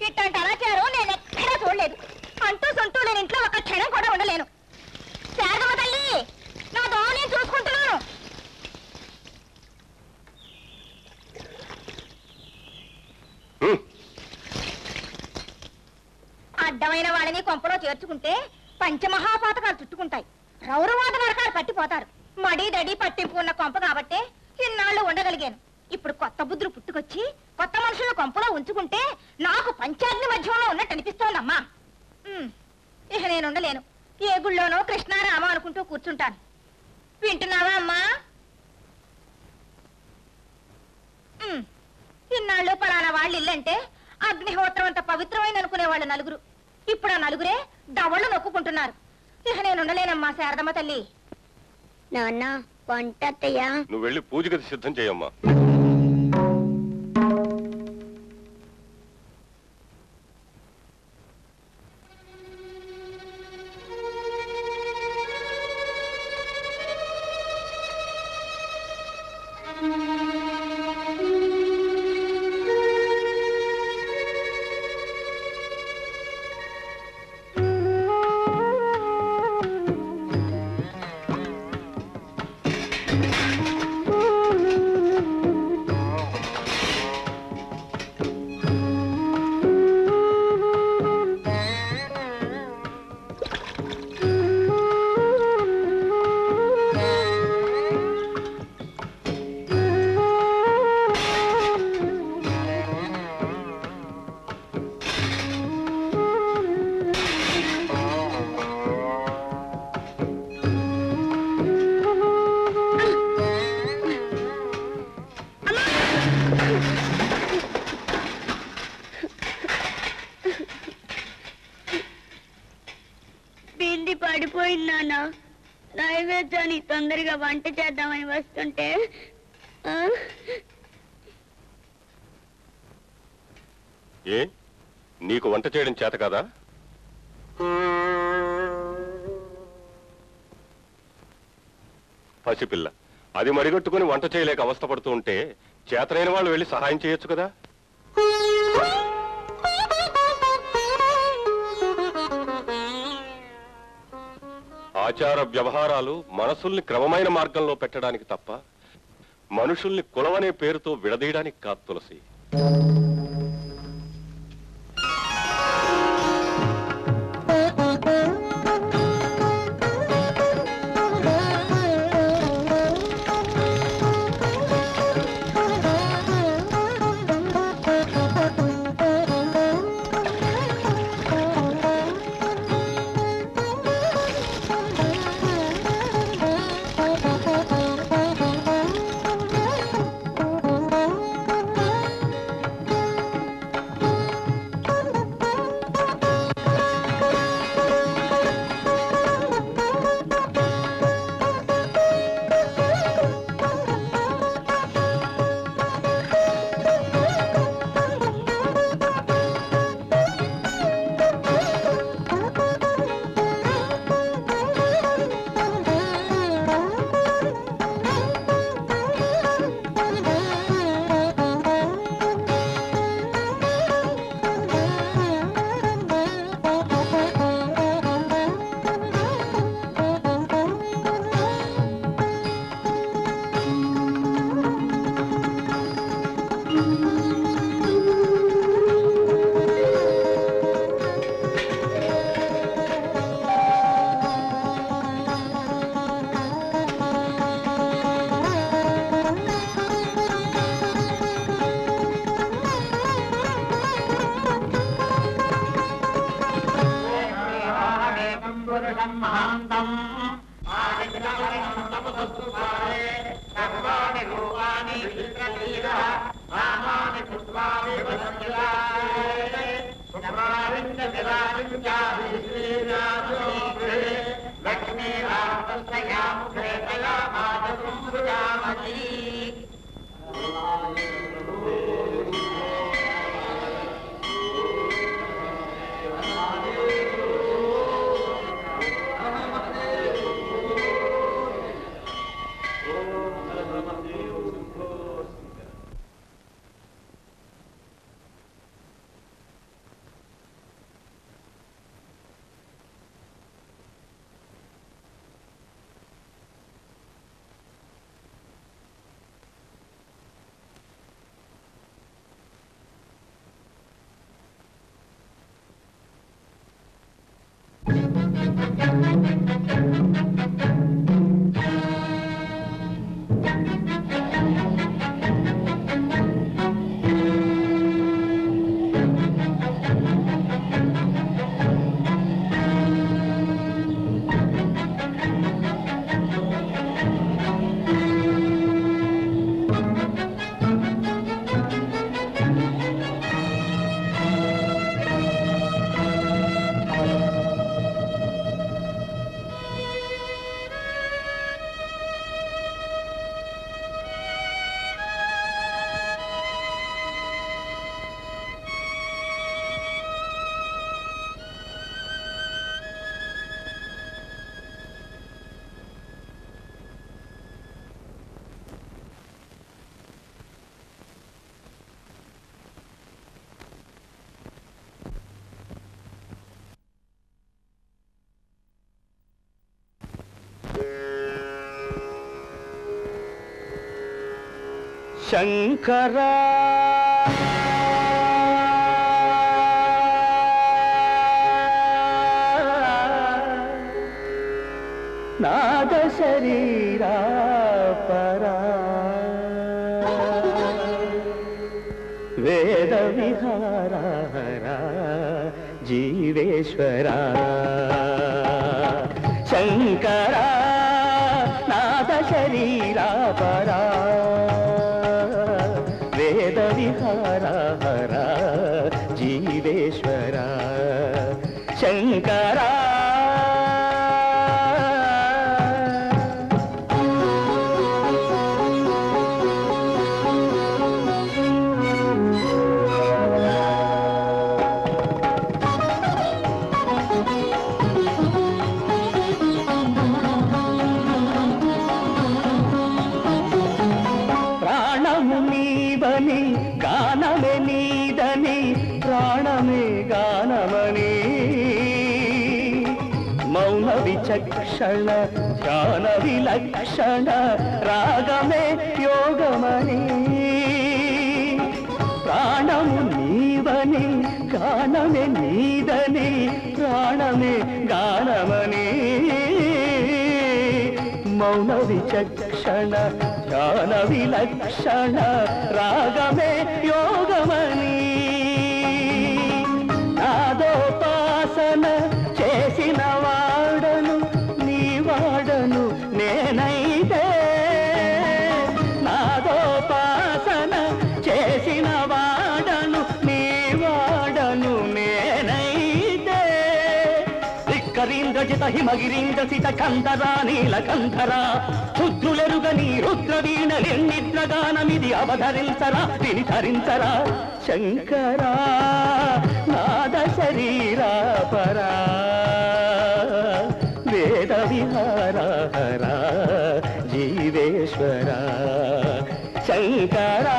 ఇట్లాంటి అనాచారం నేను ఎక్కడా చూడలేదు. అంటూ సొంటూ నేను ఇంట్లో ఒక క్షణం కూడా ఉండలేను. శారదమ్మ తల్లి, నా దోమ నేను చూసుకుంటున్నాను. అడ్డమైన వాళ్ళని కొంపలో చేర్చుకుంటే పంచమహాపాతకాలు చుట్టుకుంటాయి. రౌరవాద నరకాలు పట్టిపోతారు. మడి దడి పట్టింపు ఉన్న కొంప కాబట్టే ఇన్నాళ్ళు ఉండగలిగాను. ఇప్పుడు కొత్త బుద్ధులు పుట్టుకొచ్చి కొత్త మనుషులను కొంపలో ఉంచుకుంటే నాకు పంచాగ్ని మధ్యంలో ఉన్నట్టు అనిపిస్తోందమ్మా. ఇక నేను ఉండలేను. ఏ గుళ్ళోనో కృష్ణారామ అనుకుంటూ కూర్చుంటాను. వింటున్నావా అమ్మా? ఇన్నాళ్ళు పలానా వాళ్ళ ఇల్లంటే అగ్నిహోత్రం అంత పవిత్రమైన అనుకునే వాళ్ళు నలుగురు. ఇప్పుడు ఆ నలుగురే దవళ్ళు నొక్కుంటున్నారు. ఇక నేను ఉండలేనమ్మా శారదమ్మ తల్లి. నాన్న వంట అత్తయ్యా. నువ్వు వెళ్ళి పూజ గది సిద్ధం చేయమ్మా. పడిపోయింది నాన్న. నైవేద్యాన్ని తొందరగా వంట చేద్దామని వస్తుంటే ఏ నీకు వంట చేయడం చేత కదా? పసిపిల్ల అది మడిగట్టుకుని వంట చేయలేక అవస్థపడుతూ ఉంటే చేతనైన వాళ్ళు వెళ్ళి సహాయం చేయొచ్చు కదా. ఆచార వ్యవహారాలు మనసుల్ని క్రమమైన మార్గంలో పెట్టడానికి తప్ప మనుషుల్ని కులవనే పేరుతో విడదీయడానికి కాదు తులసి. శంకరా నాద శరీరా పరా వేద విహారా జీవేశ్వరా శంకరా నాద శరీరా పరా వేద విహారా జీవేశ్వరా శంకరా గానమే నీదని ప్రాణమే గానమని మౌన విచక్షణ ధ్యాన విలక్షణ రాగమే యోగమని ప్రాణము నీవని గానమే నీదని ప్రాణమే గానమని మౌన విచక్షణ ధ్యాన విలక్షణ రాగమే యోగమని నాదోపాసన చేసిన వాడను నీ వాడను నేనైతే నాదోపాసన చేసిన వాడను నీ వాడను నేనైతే రిక్కరీంద్రజిత హిమగిరీంద్ర సిత కంధరా నీలకంధరా రుద్రులెరుగని రుద్రవీణలెన్నిద్రగానమిది అవధరించరా విని ధరించరా శంకరా నాద శరీరా పరా వేద విహారా జీవేశ్వరా శంకరా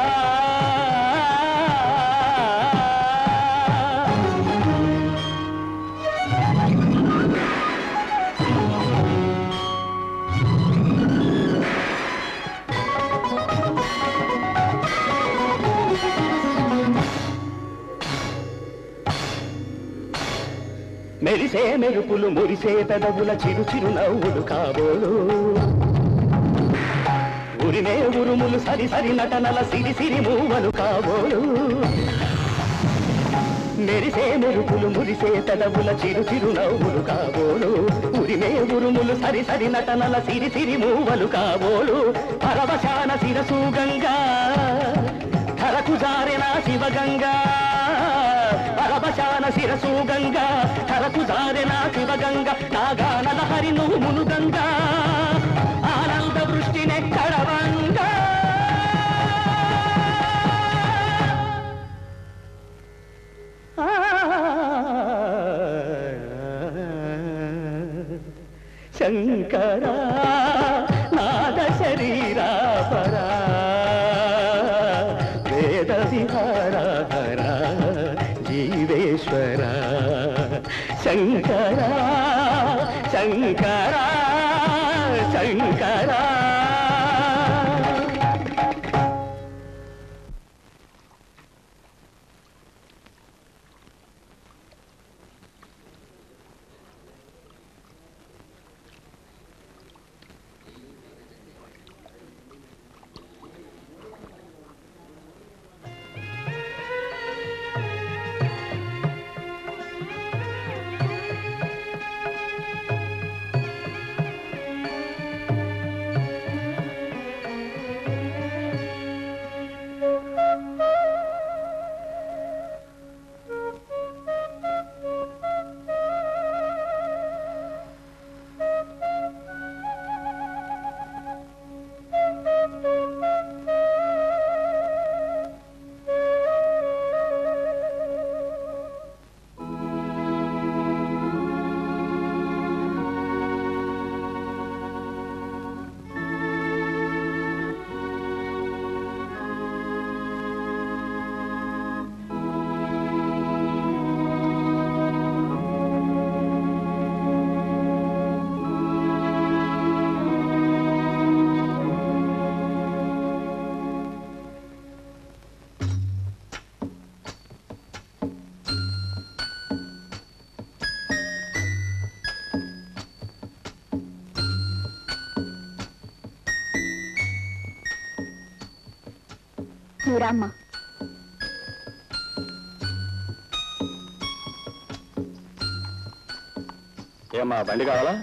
మెరిసే మెరుపులు మురిసే పెదవుల చిరు చిరు నవ్వులు కాబోలు ఉరిమే ఉరుములు సరి సరి నటనల సిరి సిరి మూవలు కాబోలు మెరిసే మెరుపులు మురిసే పెదవుల చిరు చిరు నవ్వులు కాబోలు ఉరిమే ఉరుములు సరి సరి నటనల సిరి సిరి మూవలు కాబోలు పరవశాన శిరసు గంగా ధరకు జారిన శివగంగా పరవశాన శిరసు గంగా ధరకు జారిన శివగంగా నాగానల హరి నువ్వు మునుగంగా ఆనంద వృష్టినే కడవంగా శంకరా నాద శరీరా పరా వేద విహార జీవేశ్వర శంకరా శంకరా శంకరా రామ్మా. ఏమ్మా బండి కావాలా?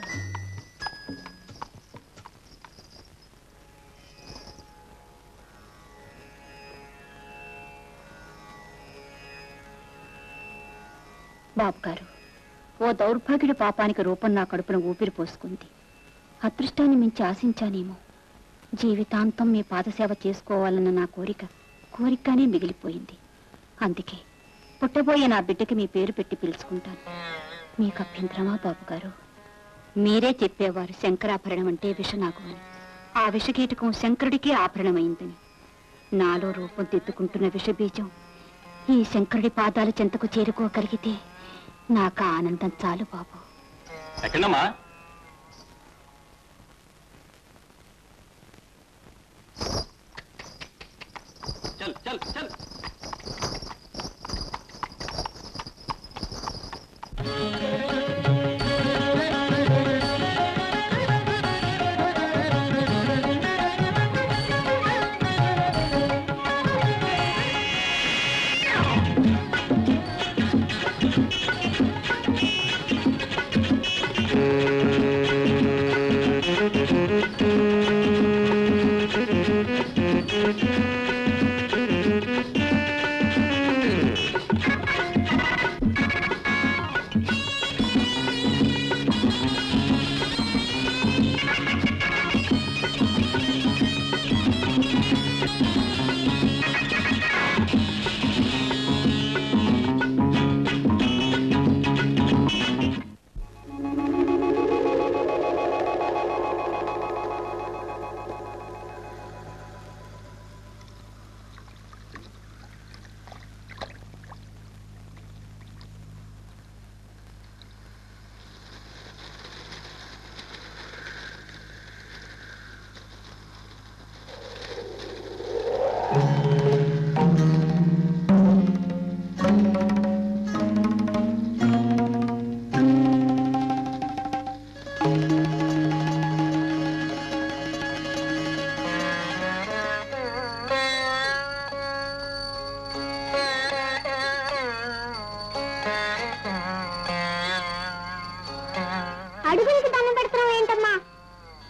బాబు గారు, ఓ దౌర్భాగ్యుడి పాపానికి రూపం నా కడుపున ఊపిరి పోసుకుంది. అదృష్టాన్ని మించి ఆశించానేమో. జీవితాంతం మీ పాదసేవ చేసుకోవాలన్న నా కోరికగానే మిగిలిపోయింది. అందుకే పుట్టబోయే నా బిడ్డకి మీ పేరు పెట్టి పిలుచుకుంటాను. మీకు అభ్యంతరమా బాబు గారు? మీరే చెప్పేవారు శంకరాభరణం అంటే విషనాగు అని. ఆ విషకీటకం శంకరుడికే ఆభరణమైందని. నాలో రూపం దిద్దుకుంటున్న విషబీజం ఈ శంకరుడి పాదాల చెంతకు చేరుకోగలిగితే నాకు ఆనందం చాలు బాబు. ఎక్కడమ్మా? చల్ చల్ చల్.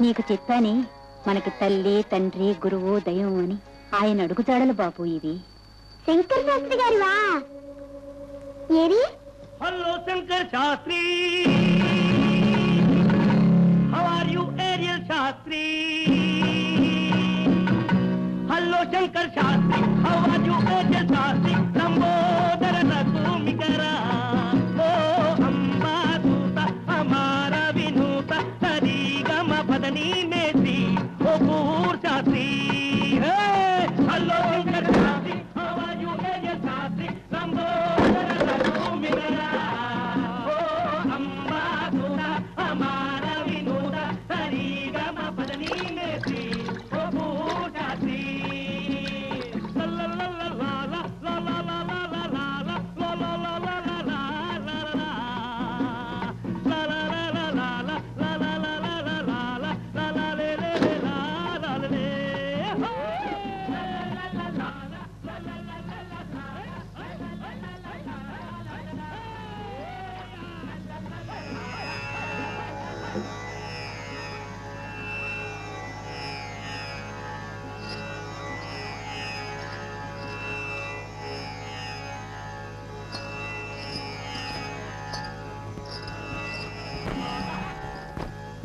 నీకు చెప్పానే మనకి తల్లి తండ్రి గురువు దైవం అని. ఆయన అడుగుతాడలు బాబు ఇవి. శంకర్ శాస్త్రి గారివా? ఏరి hello Shankar Shastri, how are you ఏరియల్ Shastri? Hello Shankar Shastri, how are you ఏరియల్ శాస్త్రి? లంబోదర రఘుమికరా ఓ అంబా దూత అమార వినూత సరి గమ పదని మేసి ఓ పూర్ Shastri. Hello Shankar Shastri, how are you ఏరియల్ శాస్త్రి? లంబోదర రఘుమికరా ఓ అంబా దూత అమార వినూత సరి గమ పదని మేసి ఓ పూర్ శాస్త్రి.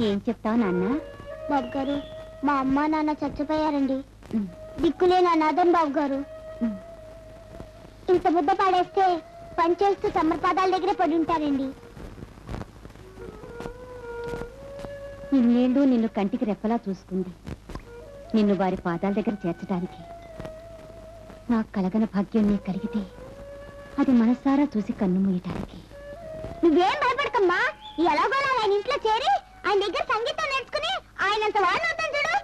ఏం చెప్తావు నాన్న? బాబు గారు, మా అమ్మ నాన్న చచ్చిపోయారండి. దిక్కులేని అనాథం బాబు గారు. ఇంత ముద్ద పాడేస్తే పనిచేస్తూ సమర్పాదాల దగ్గరే పడి ఉంటారండి. ఇన్నేళ్ళు నిన్ను కంటికి రెప్పలా చూసుకుంది. నిన్ను వారి పాదాల దగ్గర చేర్చడానికి నాకు కలగన భాగ్యం నీ కలిగితే అది మనసారా చూసి కన్ను మూయటానికి. నువ్వేం భయపడకమ్మా. ఎలాగోలా ఆయన ఇంట్లో చేరి ఆయన దగ్గర సంగీతం నేర్చుకుని ఆయనంత వాడిని అవుతాను చూడు.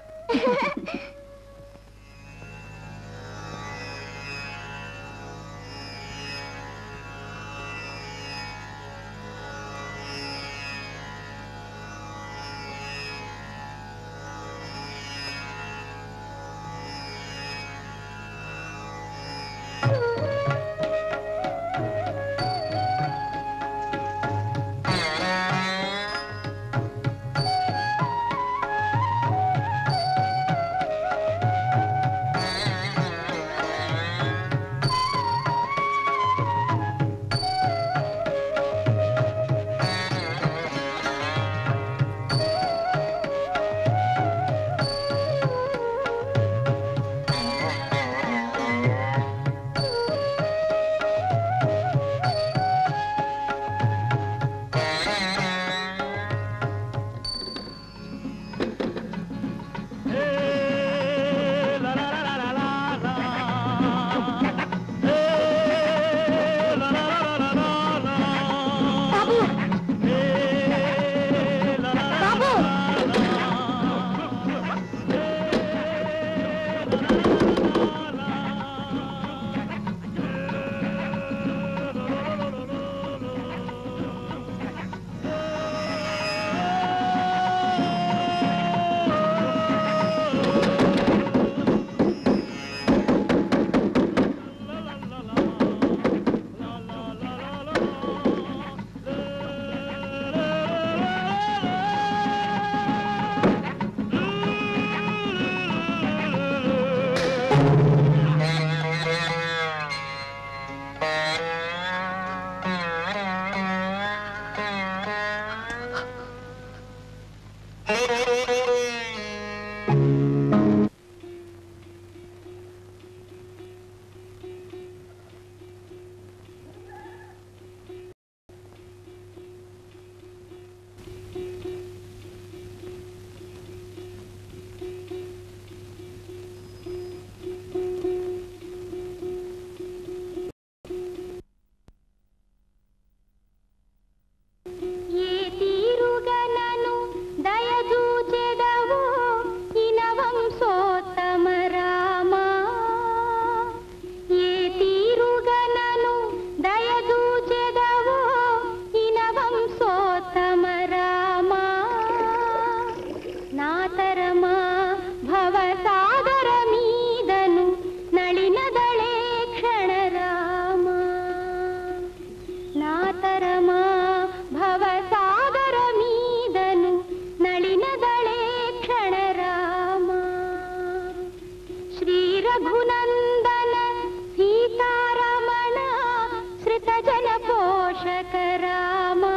దుఃఖిత జన పోషక రామా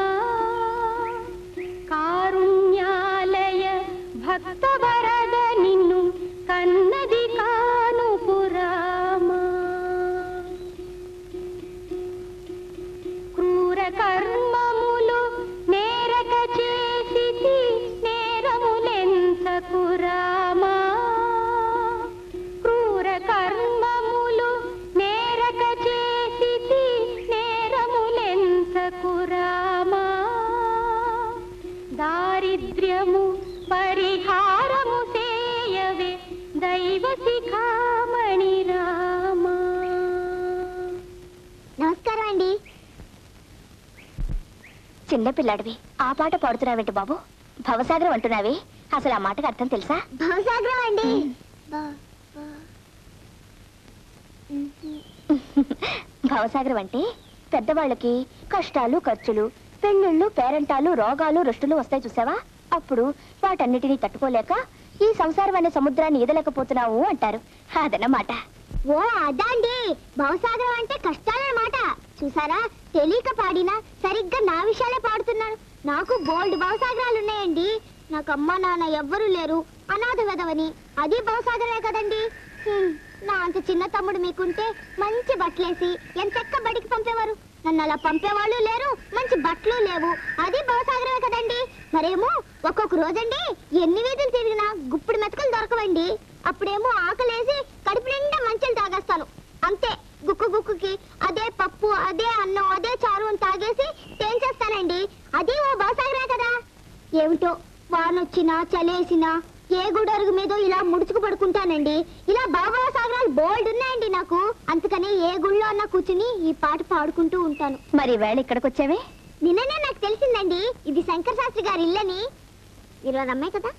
కారుణ్యాలయ భక్త వరద నిన్ను కన్నది కానుపు రామా క్రూర కర్మములు నేరక చేసి నేరములెంతకు రామా క్రూర కర్మములు నేరక చేసి నేరములెంతకు రామా దారిద్ర్యము పరిహారము సేయవే దైవ శిఖామణి రామా. నమస్కారం అండి. చిన్నపిల్లాడివి ఆ పాట పాడుతున్నావేంటి బాబు? భవసాగరం అంటున్నావి, అసలు ఆ మాటకు అర్థం తెలుసా? భవసాగరం అండి. భవసాగరం అంటే పెద్దవాళ్ళకి కష్టాలు ఖర్చులు పెళ్ళిళ్ళు పేరంటాలు రోగాలు రుష్టులు వస్తాయి చూసావా, అప్పుడు వాటన్నిటినీ తట్టుకోలేక ఈ సంసారం అనే సముద్రాన్ని ఈదలేకపోతున్నావు అంటారు, అదన్నమాట. ఓ అదా అండి, భవసాగరం అంటే కష్టాలన్నమాట. చూసారా, తెలియక పాడినా సరిగ్గా నా విషయాలే పాడుతున్నాను. నాకు బోల్డ్ భవసాగరాలు ఉన్నాయండి. నాకు అమ్మ నాన్న ఎవ్వరూ లేరు, అనాథ వెదవని, అది భవసాగరమే కదండి. నా అంత చిన్న తమ్ముడు మీకుంటే మంచి బట్టలేసి ఎంతెక్క బడికి పంపేవారు. నన్ను అలా పంపేవాళ్ళు లేరు, మంచి బట్టలు లేవు, అది భవసాగరమే కదండి. మరేమో ఒక్కొక్క రోజండి ఎన్ని వీధులు తిరిగినా గుప్పుడు మెతకలు దొరకవండి. అప్పుడేమో ఆకలేసి కడుపు నిండా మంచులు తాగేస్తాను. అంతే, గుక్కు గుక్కుకి అదే పప్పు అదే అన్నం అదే చారు అని తాగేసి తేల్చేస్తానండి. అది ఓ భవసాగరే కదా. ఏమిటో వానొచ్చినా చలేసినా ఏ గుడరుగు మీద ఇలా ముడుచుకు పడుకుంటానండి. ఇలా భవసాగరాలు బోల్డ్ ఉన్నాయండి నాకు. అందుకని ఏ గుళ్ళో అన్నా కూర్చుని ఈ పాట పాడుకుంటూ ఉంటాను. మరి వేళ ఇక్కడికి వచ్చావే? నిన్ననే నాకు తెలిసిందండి ఇది శంకర శాస్త్రి గారి ఇల్లని. మీరు అది అమ్మాయి కదా?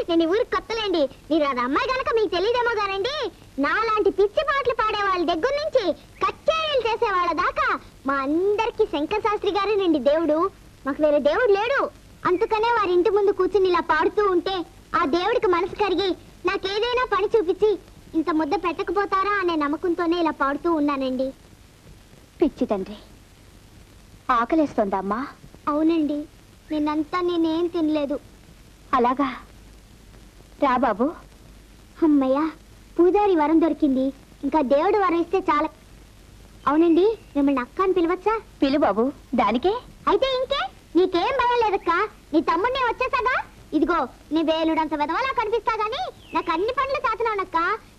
నేను ఈ ఊరికి కొత్తలేండి. మీరు అది అమ్మాయి కనుక మీకు తెలియదేమో గానండి, నాలాంటి పిచ్చి పాటలు పాడే వాళ్ళ దగ్గర నుంచి కచేరీలు చేసే వాళ్ళ దాకా మా అందరికి శంకర శాస్త్రి గారేనండి దేవుడు. మాకు వేరే దేవుడు లేడు. అందుకనే వారి ఇంటి ముందు కూర్చుని ఇలా పాడుతూ ఉంటే ఆ దేవుడికి మనసు కరిగి నాకేదైనా పని చూపించి ఇంత ముద్ద పెట్టకపోతారా అనే నమ్మకంతోనే ఇలా పాడుతూ ఉన్నానండి. పిచ్చి తండ్రి, ఆకలేస్తోందా అమ్మా? అవునండి, నిన్నంతా నేనేం తినలేదు. అలాగా, రా బాబు. అమ్మయ్యా, పూజారి వరం దొరికింది. ఇంకా దేవుడు వరం ఇస్తే చాలా. అవునండి, మిమ్మల్ని అక్క అని పిలవచ్చా? పిలు బాబు. దానికే అయితే ఇంకే, నీకేం భయం లేదక్క. నీ తమ్ముడిని వచ్చేసాగా. ఇదిగో, నీ వేలుడంత వెదవలా కనిపిస్తా గానీ నాకు అన్ని పనులు చేతనానక్క.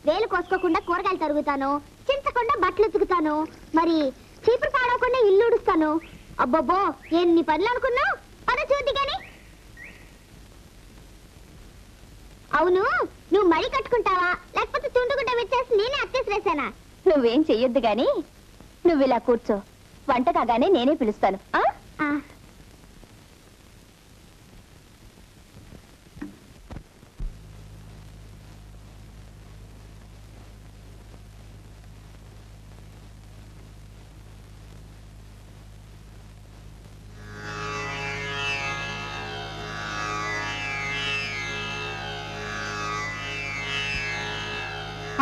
వేలు కోసుకోకుండా కూరగాయలు తరుగుతాను, చించకుండా బట్టలు ఉతుకుతాను, మరి చీపురు పాడవకుండా ఇల్లు ఉడుస్తాను. అబ్బబ్బో, ఎన్ని పనులు అనుకున్నావు. పద చూద్ది గాని. అవును, నువ్వు మడి కట్టుకుంటావా లేకపోతే తుండుగుడ్డ వచ్చేసి నేనే అత్తేసి వేసానా? నువ్వేం చెయ్యొద్దు గాని నువ్వు ఇలా కూర్చో, వంట కాగానే నేనే పిలుస్తాను.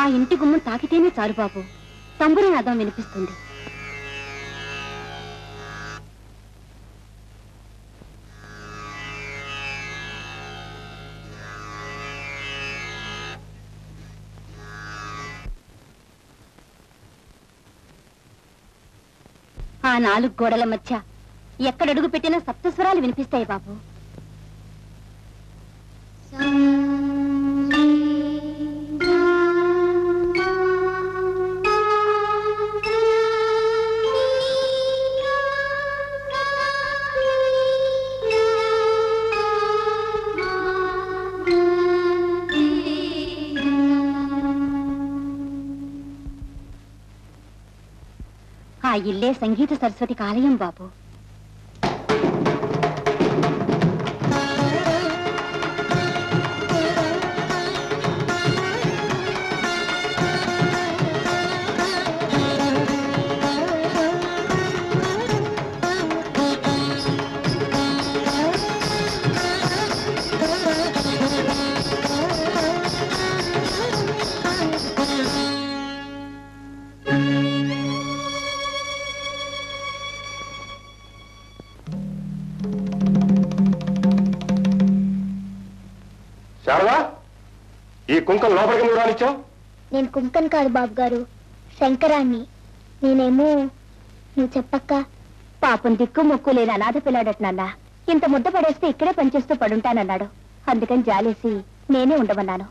ఆ ఇంటి గుమ్మం తాకితేనే చాలు బాబు, తంబురి నాదం వినిపిస్తుంది. ఆ 4 గోడల మధ్య ఎక్కడడుగు పెట్టినా సప్తస్వరాలు వినిపిస్తాయి బాబు. ఆ ఇల్లే సంగీత సరస్వతికి ఆలయం బాబు. శారదా, ఈ కుంకం లోపలికి నువ్వు రానిచ్చావు? నేను కుంకన్ కాదు బాబు గారు, శంకరాన్ని. నేనేమో నువ్వు చెప్పక్క. పాపం దిక్కు మొక్కు లేని అనాథ పిల్లాడట నాన్న. ఇంత ముద్ద పడేస్తే ఇక్కడే పనిచేస్తూ పడుంటానన్నాడు. అందుకని జాలేసి నేనే ఉండమన్నాను.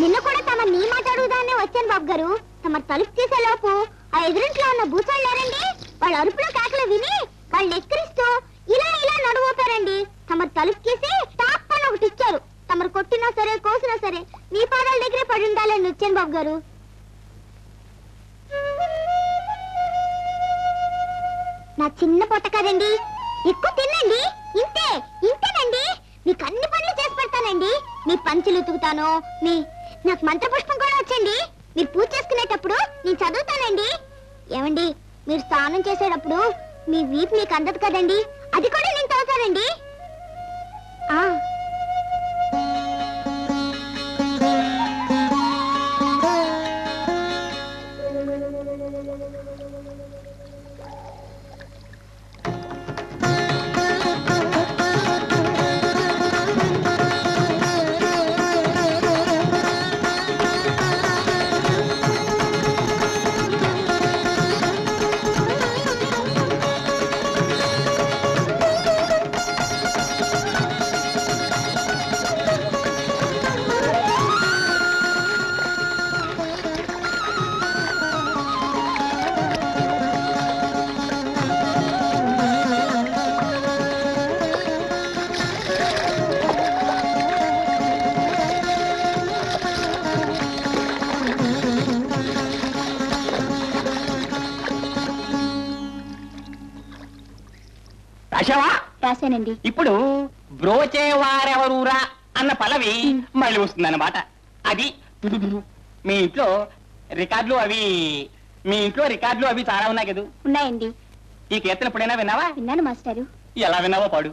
నిన్న కూడా తమ నీ మాట అడుగుదానే వచ్చాను బాబు గారు. తమ తలుపు తీసేలోపు ఆ ఎదురింట్లో ఉన్న భూసాలు లేరండి, వాళ్ళ అరుపులో కేకలు విని వాళ్ళు ఎక్కిరిస్తూ ఇలా ఇలా నడువుతారండి. తమ తలుపు తీసి టాప్ అని ఒకటి ఇచ్చారు. తమరు కొట్టినా సరే కోసినా సరే మీ పాదాల దగ్గరే పడి ఉండాలని వచ్చాను బాబు గారు. నా చిన్న పొట్ట కదండి, ఎక్కువ తినండి. ఇంతే ఇంతేనండి. మీకు అన్ని పనులు చేసి పెడతానండి. మీ పంచులు ఉతుకుతాను. నాకు మంత్రపుష్పం కూడా వచ్చండి. మీరు పూజ చేసుకునేటప్పుడు నేను చదువుతానండి. ఏమండి, మీరు స్నానం చేసేటప్పుడు మీ వీపు మీకు అందదు కదండి, అది కూడా నేను చదువుతానండి. రాశానండి. ఇప్పుడు బ్రోచేవారెవరూరా అన్న పల్లవి మళ్ళీ వస్తుందన్నమాట. అది మీ ఇంట్లో రికార్డులు అవి చాలా ఉన్నాయి కదా? ఉన్నాయండి. ఈ కీర్తన ఎప్పుడైనా విన్నావా? విన్నాను మాస్టారు. ఎలా విన్నావో పాడు.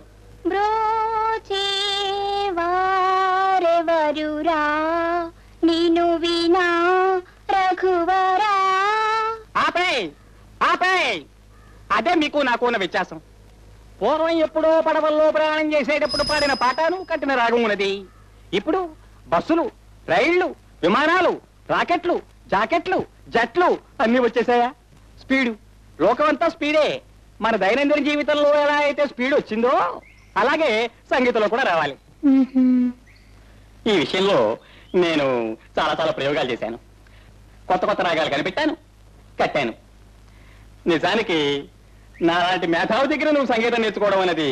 బ్రోచేవారెవరూరా నిన్ను వినా రఘువరా. ఆపే అదే మీకు నాకు ఉన్న వ్యత్యాసం. పూర్వం ఎప్పుడో పడవల్లో ప్రయాణం చేసేటప్పుడు పాడిన పాటను కట్టిన రాగం ఉన్నది. ఇప్పుడు బస్సులు, రైళ్లు, విమానాలు, రాకెట్లు, జాకెట్లు, జట్లు అన్ని వచ్చేసాయా? స్పీడు, లోకమంతా స్పీడే. మన దైనందిన జీవితంలో ఎలా అయితే స్పీడ్ వచ్చిందో అలాగే సంగీతంలో కూడా రావాలి. ఈ విషయంలో నేను చాలా ప్రయోగాలు చేశాను. కొత్త రాగాలు కనిపెట్టాను, కట్టాను. నిజానికి నాలాంటి మేధావి దగ్గర నువ్వు సంగీతం నేర్చుకోవడం అనేది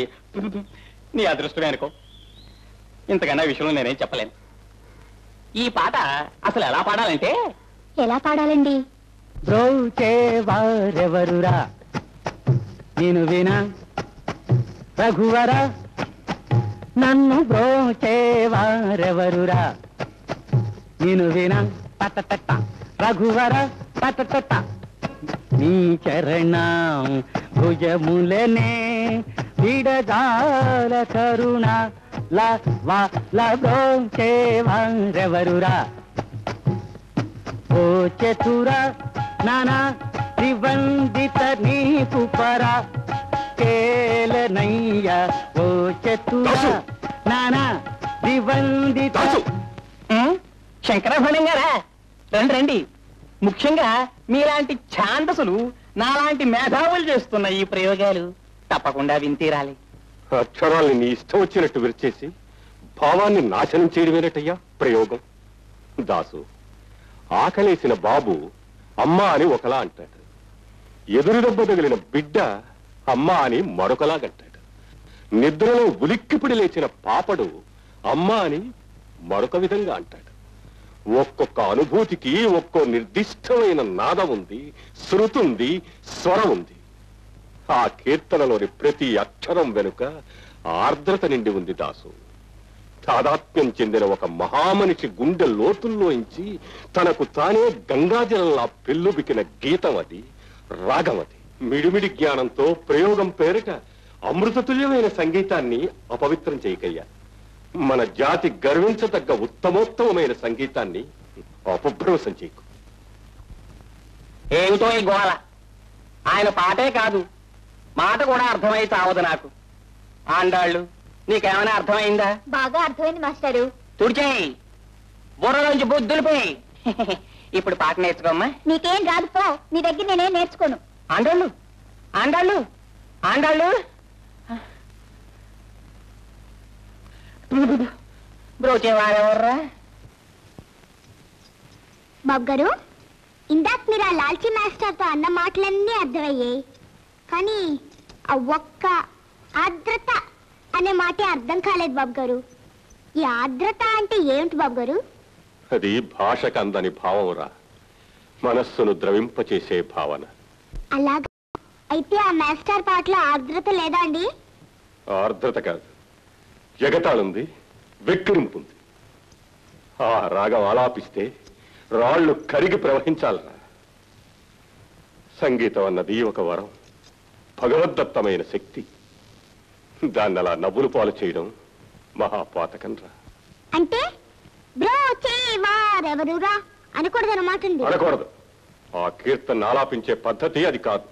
నీ అదృష్టమే అనుకో. ఇంతకన్నా విషయంలో నేనేం చెప్పలేను. ఈ పాట అసలు ఎలా పాడాలంటే, ఎలా పాడాలండి? బ్రోచేవారెవరురా నేను వినా రఘువరా, నన్ను బ్రోచేవారెవరురా నేను వినా తట రఘువరా తట నీ చరణం భుజములనే విడదాల కరుణ బ్రోచేవారెవరురా. ఓ చతుర నానా త్రివందిత నీపు పరా కేలనయ్య. ఓ చతుర నానా త్రివందిత. శంకరాభరణం గారా, రండి. ముఖ్యంగా మీలాంటి ఛాందసులు నాలాంటి మేధావులు చేస్తున్న ఈ ప్రయోగాలు తప్పకుండా వింతీరాలి. అక్షరాల్ని నీ ఇష్టం వచ్చినట్టు విరిచేసి భావాన్ని నాశనం చేయడమేనటయ్యా ప్రయోగం. దాసు, ఆకలేసిన బాబు అమ్మ అని ఒకలా అంటాడు, ఎదురు దెబ్బ తగిలిన బిడ్డ అమ్మ అని మరొకలాగంటాడు, నిద్రలో ఉలిక్కిపిడి లేచిన పాపడు అమ్మ అని మరొక విధంగా అంటాడు. ఒక్కొక్క అనుభూతికి ఒక్కో నిర్దిష్టమైన నాదం ఉంది, శృతుంది, స్వరం ఉంది. ఆ కీర్తనలోని ప్రతి అక్షరం వెనుక ఆర్ద్రత నిండి ఉంది దాసు. తాదాత్మ్యం చెందిన ఒక మహామనిషి గుండె లోతుల్లోంచి తనకు తానే గంగాజలంలా పెళ్ళుబికిన గీతం అది, రాగం అది. మిడిమిడి జ్ఞానంతో ప్రయోగం పేరిట అమృతతుల్యమైన సంగీతాన్ని అపవిత్రం చేయకయ్యా. మన జాతి గర్వించదగ్గ ఉత్తమోత్తమైన సంగీతాన్ని అపభ్రంశం చేయకు. ఏమిటో ఈ గోళ? ఆయన పాటే కాదు, మాట కూడా అర్థమై చావదు నాకు. ఆండాళ్ళు, నీకేమైనా అర్థమైందా? బాగా అర్థమైంది మాస్టారు. తుడిచేయి, బుర్రలోంచి బుద్ధులిపోయి. ఇప్పుడు పాట నేర్చుకోమ్మా. నీకేం రాదు పో, నీ దగ్గర నేనేం నేర్చుకోను. ఆండాళ్ళు ఆండాళ్ళు ఆండాళ్ళు బ్రోచేవారెవర్రా? బాబు గారు, ఇందాక మీరు ఆ లాల్చీ మాస్టర్తో అన్న మాటలన్నీ అర్థమయ్యాయి, కానీ ఆ ఒక్క ఆర్ద్రత అనే మాటే అర్థం కాలేదు బాబు గారు. ఈ ఆర్ద్రత అంటే ఏమిటి బాబు గారు? అది భాషకు అందని భావమురా, మనస్సును ద్రవింపచేసే భావన. అలాగా? అయితే ఆ మాస్టర్ పాటలో ఆర్ద్రత లేదా అండి? ఆర్ద్రత కాదు, ఎగతాళుంది, వెక్కిరింపుంది. ఆ రాగం ఆలాపిస్తే రాళ్లు కరిగి ప్రవహించాలరా. సంగీతం అన్నది ఒక వరం, భగవద్దత్తమైన శక్తి. దాన్ని అలా నవ్వులు పాలు చేయడం మహాపాతకంరా. అంటే బ్రోచేవారెవరురా అనకూడదన్నమాట. అనకూడదు. ఆ కీర్తన ఆలాపించే పద్ధతి అది కాదు.